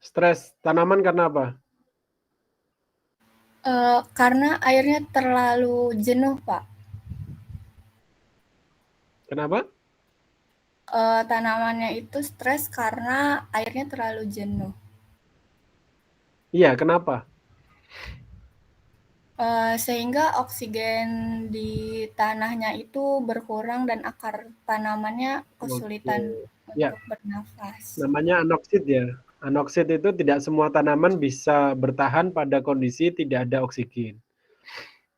Stres tanaman karena apa? Karena airnya terlalu jenuh, Pak. Kenapa? Tanamannya itu stres karena airnya terlalu jenuh. Iya, kenapa? Sehingga oksigen di tanahnya itu berkurang dan akar tanamannya kesulitan untuk bernafas. Namanya anoksid ya. Anoksid itu tidak semua tanaman bisa bertahan pada kondisi tidak ada oksigen.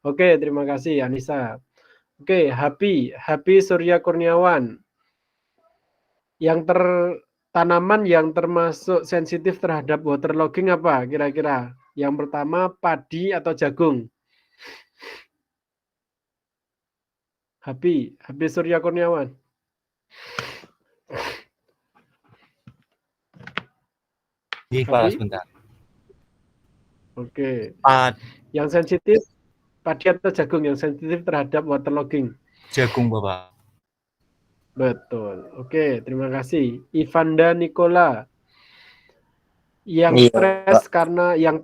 Oke, terima kasih Anissa. Oke, Happy Surya Kurniawan. Tanaman yang termasuk sensitif terhadap waterlogging apa kira-kira? Yang pertama, padi atau jagung? Happy Surya Kurniawan. Pak, sebentar. Oke. Yang sensitif, padi atau jagung yang sensitif terhadap waterlogging? Jagung, Bapak. Betul. Oke, terima kasih. Ivanda Nikola. Yang stres karena yang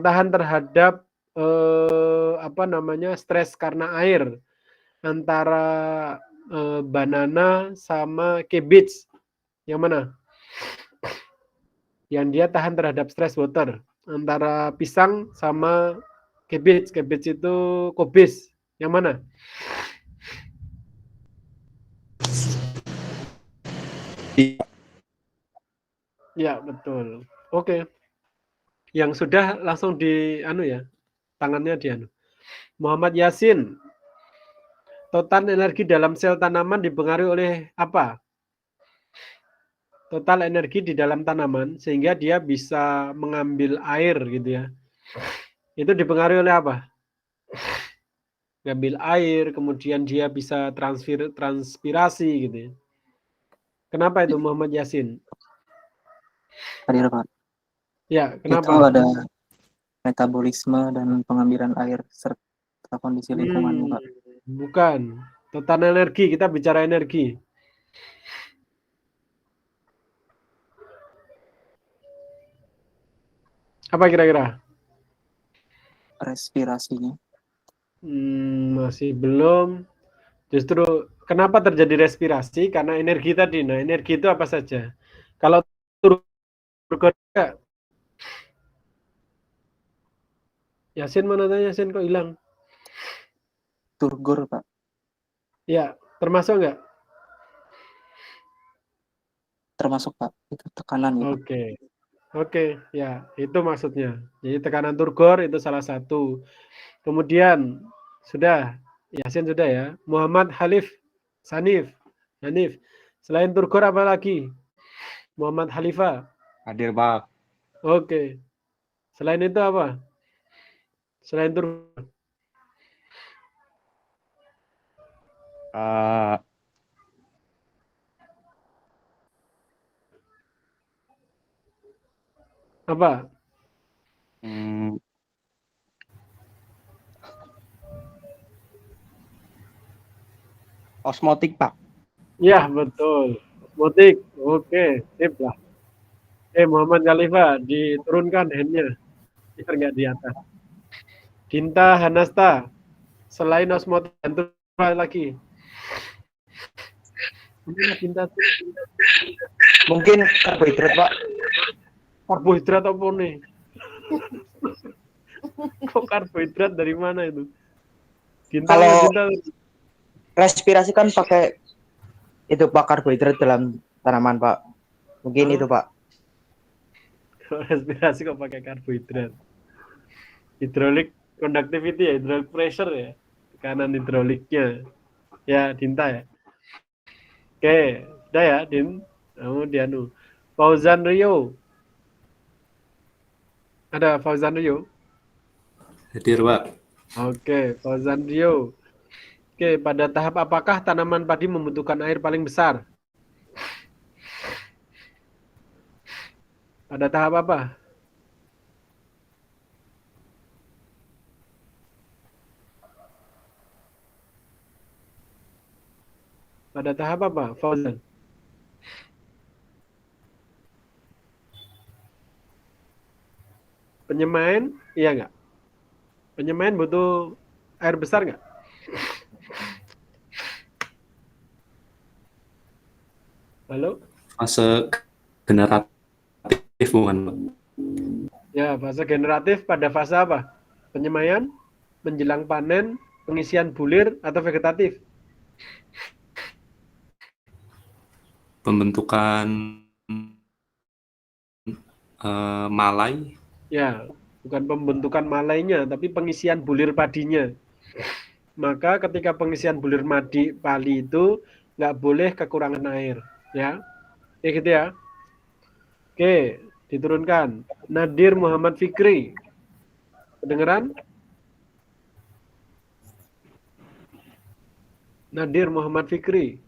tahan terhadap stres karena air antara banana sama cabbage. Yang mana? Yang dia tahan terhadap stress water antara pisang sama cabbage. Cabbage itu kobis. Yang mana? Ya, betul. Oke. Yang sudah langsung tangannya di Muhammad Yasin. Total energi dalam sel tanaman dipengaruhi oleh apa? Total energi di dalam tanaman sehingga dia bisa mengambil air gitu ya. Itu dipengaruhi oleh apa? Ngambil air, kemudian dia bisa transpirasi gitu ya. Kenapa itu Muhammad Yasin? Hadir, Pak. Ya, kenapa? Itu ada metabolisme dan pengambilan air serta kondisi lingkungan, Pak. Bukan. Total energi, kita bicara energi. Apa kira-kira? Respirasinya. Masih belum. Justru kenapa terjadi respirasi? Karena energi tadi. Nah, energi itu apa saja? Kalau turgor, Yasin mana tanya? Yasin kok hilang? Turgor, Pak. Ya, termasuk nggak? Termasuk, Pak. Itu tekanan. Oke, ya itu maksudnya. Jadi tekanan turgor itu salah satu. Kemudian sudah, Yasin sudah ya. Muhammad Hanif. Selain turgor apa lagi? Muhammad Halifa. Hadir, Pak. Oke. Selain itu apa? Selain turgor. Apa? Osmotik, Pak. Ya, betul. Osmotik. Oke, sip lah. Muhammad Khalifa, diturunkan handnya. Biar nggak di atas. Dinta Hanasta. Selain osmotik, apa lagi? Mungkin karbohidrat, Pak. Karbohidrat apa nih? Kok karbohidrat dari mana itu? Kalau respirasi kan pakai itu Pak, karbohidrat dalam tanaman, Pak. Mungkin itu, Pak. Kalau respirasi kok pakai karbohidrat? Hydraulic conductivity ya, hydraulic pressure ya. Tekanan hidroliknya. Ya, Dinta ya. Oke, udah ya, Din. Kamu Fauzan Rio. Ada Fauzan Rio? Hadir, Pak. Oke, Fauzan Rio. Oke, pada tahap apakah tanaman padi membutuhkan air paling besar? Pada tahap apa? Pada tahap apa, Fauzan? Penyemaian, iya nggak? Penyemaian butuh air besar nggak? Halo? Fase generatif bukan, Pak? Ya, fase generatif pada fase apa? Penyemaian, menjelang panen, pengisian bulir, atau vegetatif? Pembentukan malai. Ya, bukan pembentukan malainya, tapi pengisian bulir padinya. Maka ketika pengisian bulir padi itu nggak boleh kekurangan air, ya. Oke gitu ya. Oke, diturunkan. Nadir Muhammad Fikri. Kedengeran? Nadir Muhammad Fikri.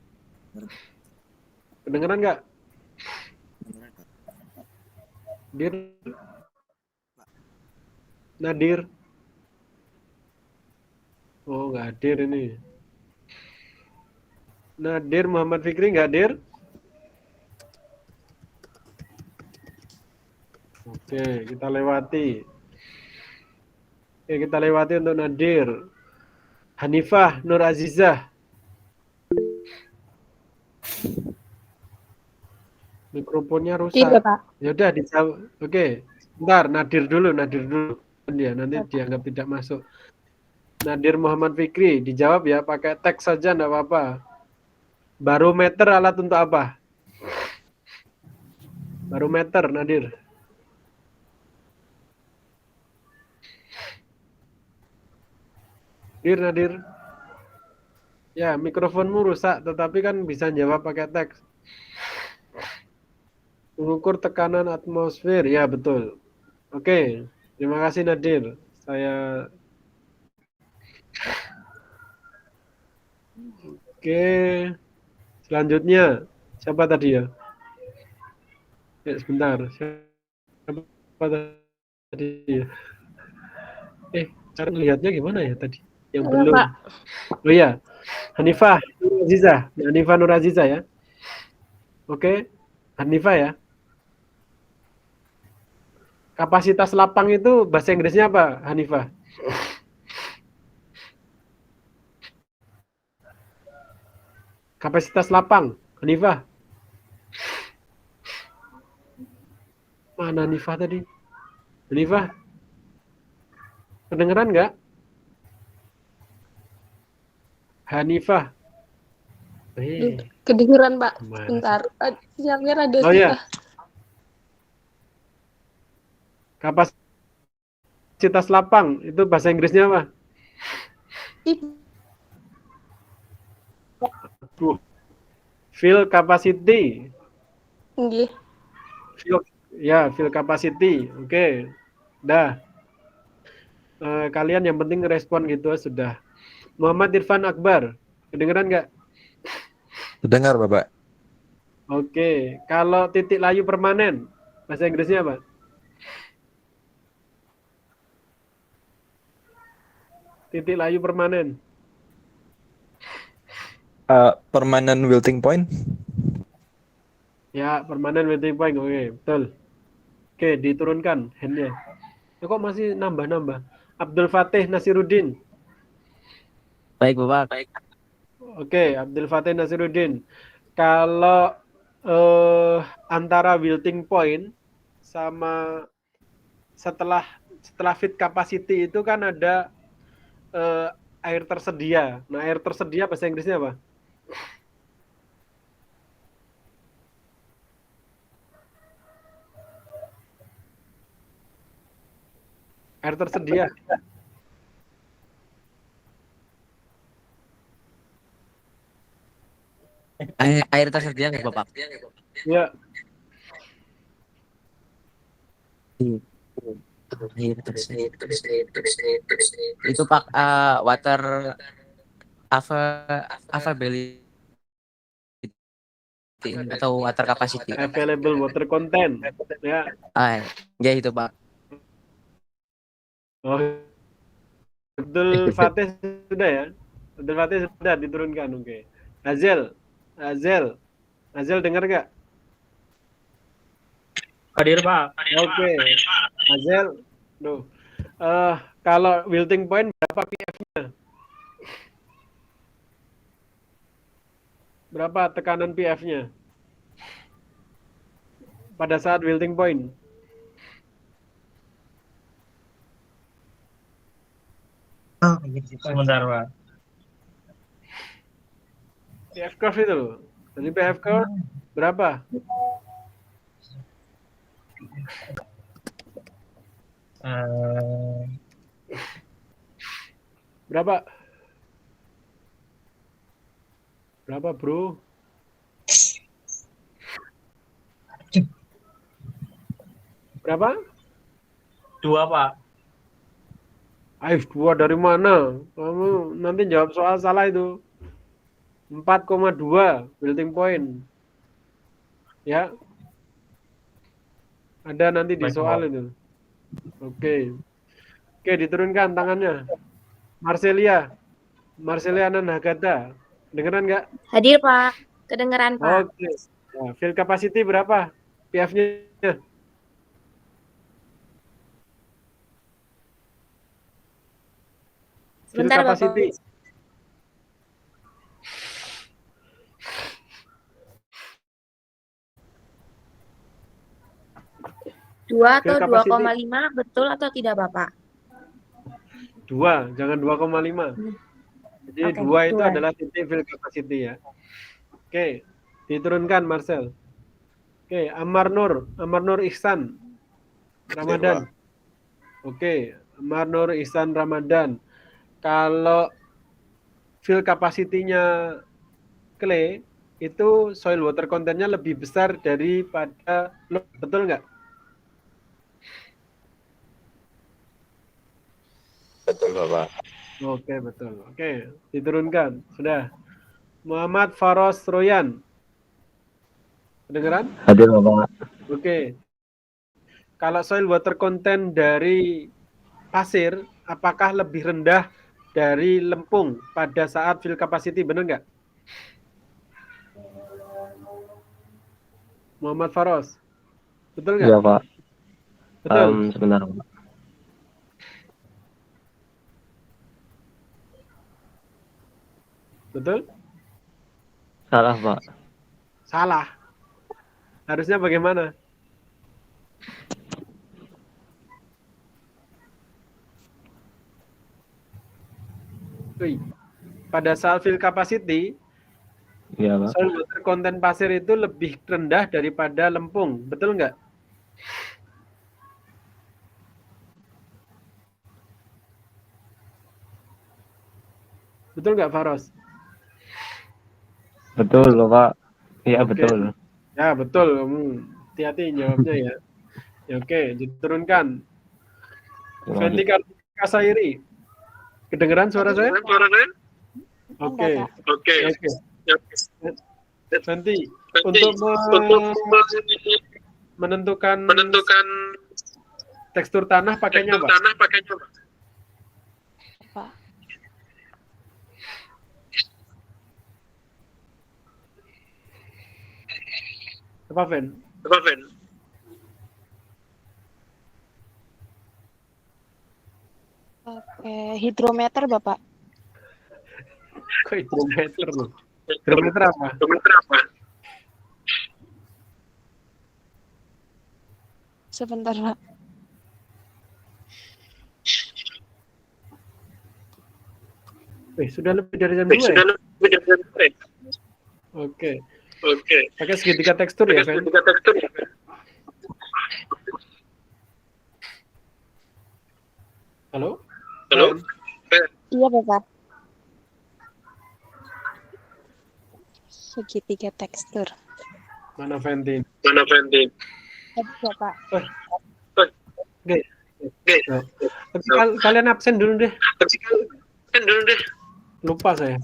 Kedengeran nggak? Nadir. Oh, nggak hadir ini. Nadir Muhammad Fikri nggak hadir? Oke, kita lewati. Oke, kita lewati untuk Nadir. Hanifah Nur Azizah. Mikrofonnya rusak. Iya, Pak. Ya udah dijawab. Oke, sebentar, Nadir dulu. Dia nanti dianggap tidak masuk. Nadir Muhammad Fikri, dijawab ya pakai teks saja enggak apa-apa. Barometer alat untuk apa? Barometer, Nadir. Nadir. Ya, mikrofonmu rusak, tetapi kan bisa jawab pakai teks. Mengukur tekanan atmosfer, ya betul. Oke, terima kasih Nadir. Oke, selanjutnya siapa tadi ya? Sebentar, siapa tadi ya? Cara melihatnya gimana ya tadi? Yang belum. Pak. Oh iya, Hanifah Nur Azizah. Hanifah Nur Azizah ya. Oke, Hanifah ya. Kapasitas lapang itu bahasa Inggrisnya apa, Hanifah? Kapasitas lapang, Hanifah. Mana Hanifah tadi? Hanifah? Kedengeran nggak? Hanifah. Kedengeran, Pak. Gimana Bentar. Sinyalnya rada Oh ya. susah. Kapasitas lapang itu bahasa Inggrisnya apa? Fill capacity. Nggih. Fill capacity. Oke. Dah. Kalian yang penting respon gitu sudah. Muhammad Irfan Akbar. Kedengeran nggak? Dengar, Bapak. Oke. Kalau titik layu permanen, bahasa Inggrisnya apa? Titik layu permanen. Permanent wilting point. Ya, permanent wilting point. Oke, betul. Oke, diturunkan handnya. Kok masih nambah-nambah? Abdul Fatih Nasiruddin. Baik, Bapak. Baik. Oke, Abdul Fatih Nasiruddin. Kalau antara wilting point sama setelah feed capacity itu kan ada air tersedia. Nah, air tersedia bahasa Inggrisnya apa? Air tersedia. Air tersedia nggak, Bapak? Ya. Air terus itu Pak water availability atau water capacity. Available water content. Ya. Ya itu Pak. Oh, Abdul Fatih sudah ya? Abdul Fatih sudah diturunkan, oke. Azel dengar nggak? Hadir Pak. Oke. Azel, kalau wilting point berapa PF-nya? Berapa tekanan PF-nya? Pada saat wilting point. Sebentar Pak. PF curve itu. Jadi PF curve berapa? Berapa? Berapa, bro? Berapa? 2 Pak. Ayo, 2 dari mana? Kamu nanti jawab soal salah itu. 4,2 wilting point. Ya. Ada nanti di soal itu. Oke, diturunkan tangannya. Marcelia Nanagata. Dengeran nggak? Hadir Pak, kedengeran Pak. Oke. Nah, field capacity berapa? PF-nya? Field Sebentar capacity. Bapak. 2 atau 2,5 betul atau tidak Bapak? 2, jangan 2,5. Jadi 2 itu adalah titik field capacity ya. Oke, diturunkan Marcel. Oke, Ammar Nur Ihsan Ramadan. Oke, Ammar Nur Ihsan Ramadan. Kalau field capacity-nya clay itu soil water content-nya lebih besar daripada betul nggak? Betul Bapak. Oke, betul. Oke, diturunkan. Sudah. Muhammad Faros Royan. Kedengeran? Hadir Bapak. Oke. Kalau soil water content dari pasir, apakah lebih rendah dari lempung pada saat field capacity, benar nggak? Muhammad Faros. Betul nggak? Iya Pak. Betul. Sebentar Pak. Betul? Salah Pak. Salah. Harusnya bagaimana? Pada saat field capacity, Iya Pak. soil water content pasir itu lebih rendah daripada lempung, betul nggak? Betul nggak, Faros? Betul Bapak. Iya Oke. betul. Ya betul, hati-hati jawabnya ya. Ya, oke, diturunkan. Fenty Kasairi, kedengeran suara saya? Oke. Fenty, untuk menentukan tekstur tanah pakainya apa? Apa, Fen? Oke, hidrometer Bapak. Kok hidrometer loh? Hidrometer apa? Sebentar Pak. Sudah lebih dari jam 2 ya? Oke. Pakai segitiga tekstur ya, Fen? Halo? Iya Bapak. Segitiga tekstur. Mana Fenty? Tadi Bapak. Oke. Nah, tapi kalian absen dulu deh. Lupa saya.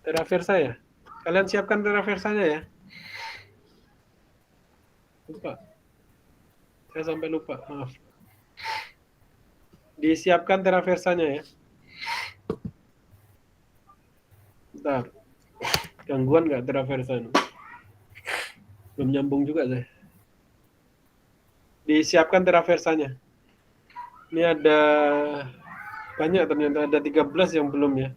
Teraversa ya. Kalian siapkan teraversanya ya. Lupa. Saya sampai lupa, maaf. Disiapkan teraversanya ya. Bentar. Gangguan nggak teraversa? Belum nyambung juga saya. Disiapkan teraversanya. Ini ada banyak ternyata, ada 13 yang belum ya.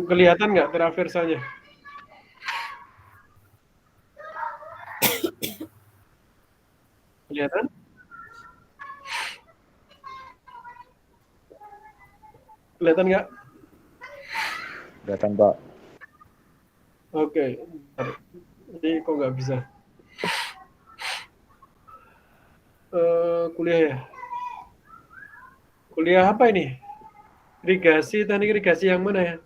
Kelihatan nggak teraversanya? Kelihatan? Kelihatan nggak? Kelihatan, Pak. Oke. Jadi kok nggak bisa? Kuliah ya? Kuliah apa ini? Irigasi, teknik irigasi yang mana ya?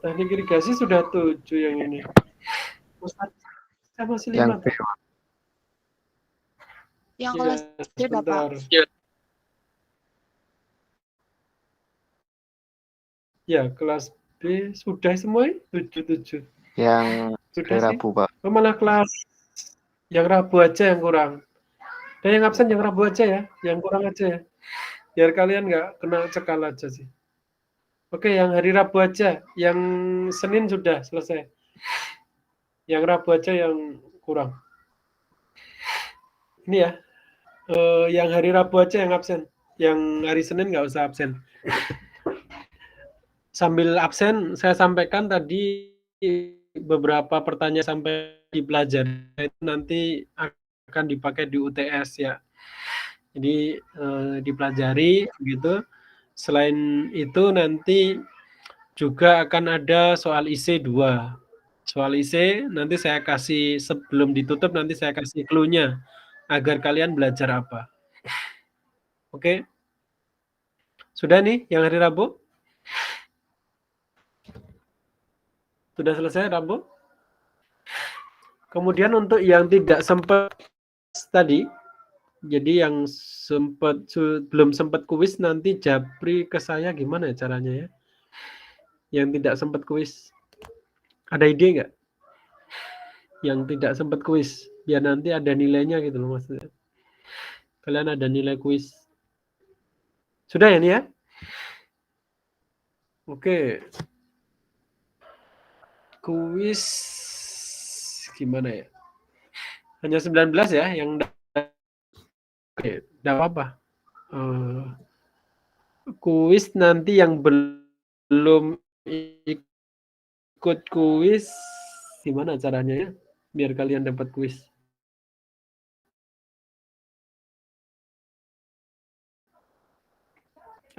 Teknik irigasi sudah 7 yang ini. Ustaz, saya masih 5. Yang kelas D, Bapak. Ya, kelas B sudah semua 7. Yang sudah Rabu, Pak. Oh, malah kelas yang Rabu aja yang kurang. Dan yang absen yang Rabu aja ya, yang kurang aja ya. Biar kalian nggak kena cekal aja sih. Oke, yang hari Rabu aja, yang Senin sudah selesai. Yang Rabu aja yang kurang. Ini ya, yang hari Rabu aja yang absen. Yang hari Senin nggak usah absen. Sambil absen, saya sampaikan tadi beberapa pertanyaan sampai dipelajari itu nanti akan dipakai di UTS ya. Jadi dipelajari gitu. Selain itu nanti juga akan ada soal IC 2. Soal IC nanti saya kasih sebelum ditutup nanti saya kasih clue-nya agar kalian belajar apa. Oke. Sudah nih yang hari Rabu? Sudah selesai Rabu? Kemudian untuk yang tidak sempat tadi, jadi yang belum sempat kuis nanti japri ke saya gimana ya caranya ya? Yang tidak sempat kuis, ada ide nggak? Yang tidak sempat kuis, biar nanti ada nilainya gitu loh maksudnya. Kalian ada nilai kuis. Sudah ya nih ya? Oke. Kuis gimana ya? Hanya 19 ya yang oke, enggak apa-apa. Kuis nanti yang belum ikut kuis gimana caranya ya? Biar kalian dapat kuis.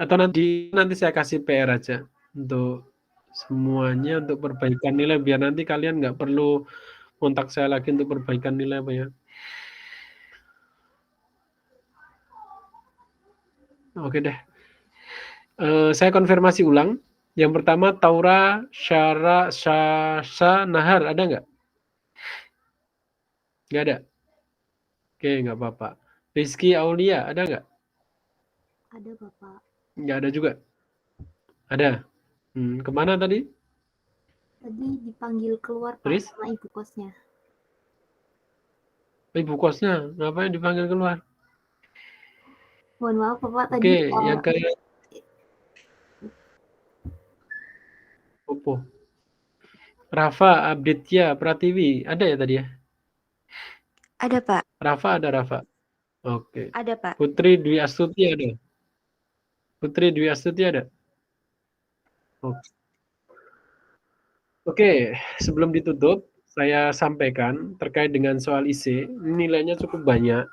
Atau nanti saya kasih PR aja untuk semuanya untuk perbaikan nilai biar nanti kalian nggak perlu kontak saya lagi untuk perbaikan nilai apa ya. Oke deh. Saya konfirmasi ulang. Yang pertama Taura Syara Syasha Nahar ada nggak? Nggak ada. Oke nggak apa-apa. Rizky Aulia ada nggak? Ada Bapak. Nggak ada juga. Ada. Kemana tadi? Tadi dipanggil keluar Pak Riz? sama ibu kosnya. Ibu kosnya ngapain dipanggil keluar? Mohon maaf Bapak Oke, tadi. yang ke Oppo. Rafa Abditya Pratiwi ada ya tadi ya? Ada Pak. Rafa ada Rafa. Oke. Ada Pak. Putri Dwi Astuti ada. Putri Dwi Astuti ada. Oke, sebelum ditutup saya sampaikan terkait dengan soal IC. Nilainya cukup banyak.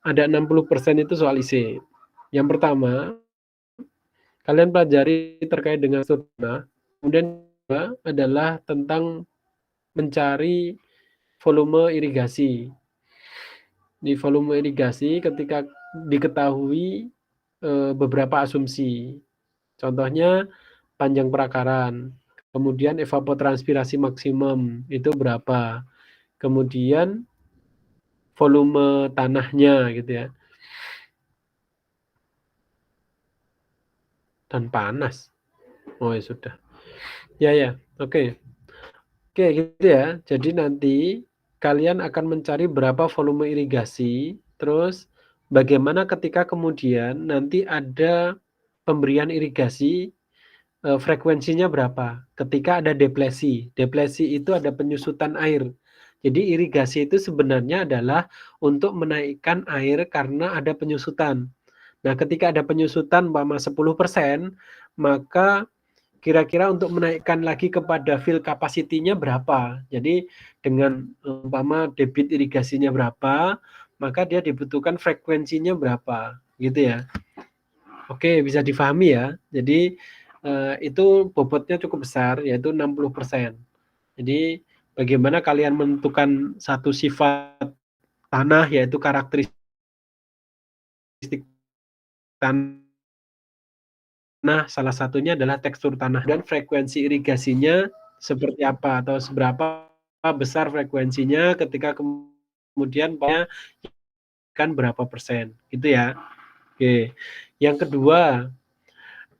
Ada 60% itu soal IC. Yang pertama, kalian pelajari terkait dengan sunnah. Kemudian adalah tentang mencari volume irigasi. Di volume irigasi ketika diketahui beberapa asumsi. Contohnya panjang perakaran, kemudian evapotranspirasi maksimum itu berapa, kemudian volume tanahnya gitu ya. Dan panas. Oh ya sudah. Ya, oke. Oke gitu ya. Jadi nanti kalian akan mencari berapa volume irigasi, terus bagaimana ketika kemudian nanti ada pemberian irigasi, frekuensinya berapa ketika ada deplesi. Deplesi itu ada penyusutan air. Jadi irigasi itu sebenarnya adalah untuk menaikkan air karena ada penyusutan. Nah, ketika ada penyusutan umpama 10%, maka kira-kira untuk menaikkan lagi kepada fill capacity-nya berapa. Jadi dengan umpama debit irigasinya berapa, maka dia dibutuhkan frekuensinya berapa, gitu ya. Oke, bisa difahami ya. Jadi itu bobotnya cukup besar, yaitu 60%. Jadi bagaimana kalian menentukan satu sifat tanah, yaitu karakteristik tanah. Nah, salah satunya adalah tekstur tanah dan frekuensi irigasinya seperti apa atau seberapa besar frekuensinya ketika kemudian kan berapa persen, gitu ya. Oke. Yang kedua,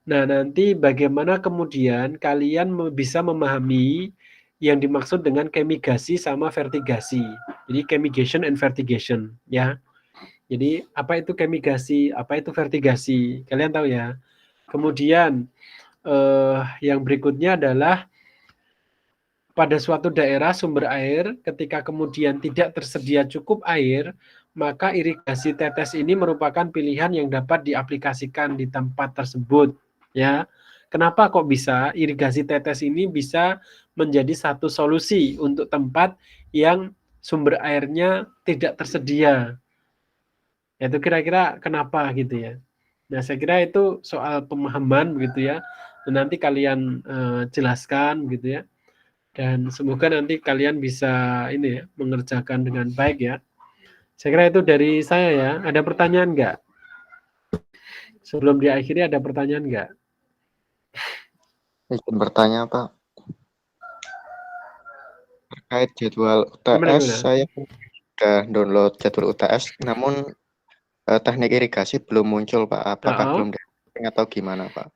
nah nanti bagaimana kemudian kalian bisa memahami yang dimaksud dengan chemigasi sama vertigasi. Jadi chemigation and vertigation ya. Jadi apa itu chemigasi, apa itu vertigasi? Kalian tahu ya. Kemudian yang berikutnya adalah pada suatu daerah sumber air ketika kemudian tidak tersedia cukup air, maka irigasi tetes ini merupakan pilihan yang dapat diaplikasikan di tempat tersebut, ya. Kenapa kok bisa irigasi tetes ini bisa menjadi satu solusi untuk tempat yang sumber airnya tidak tersedia? Itu kira-kira kenapa gitu ya. Nah, saya kira itu soal pemahaman begitu ya. Dan nanti kalian jelaskan gitu ya. Dan semoga nanti kalian bisa ini ya, mengerjakan dengan baik ya. Saya kira itu dari saya ya. Ada pertanyaan nggak? Sebelum diakhiri ada pertanyaan nggak? Izin bertanya, Pak. Terkait jadwal UTS, saya sudah download jadwal UTS, namun teknik irigasi belum muncul, Pak. Apakah belum datang atau gimana, Pak?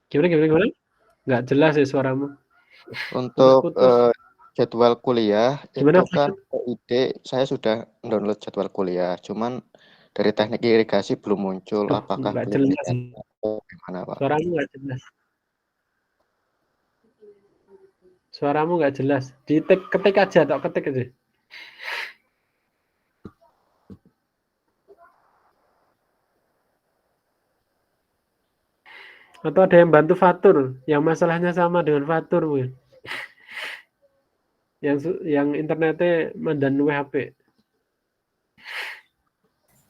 Gimana? Nggak jelas ya suaramu. Untuk jadwal kuliah, gimana, itu kan PID, saya sudah download jadwal kuliah. Cuman dari teknik irigasi belum muncul. Apakah nggak belum jelas. atau gimana, Pak? Suaramu nggak jelas. Suaramu nggak jelas. Ketik aja atau ketik aja. Atau ada yang bantu Fatur, yang masalahnya sama dengan Fatur mungkin. Yang internetnya mendanui HP.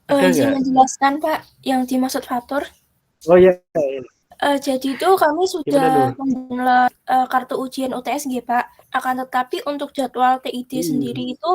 Izin menjelaskan, Pak, yang dimaksud Fatur. Oh iya. Jadi itu kami sudah mendownload kartu ujian UTS Pak. Akan tetapi untuk jadwal TID sendiri itu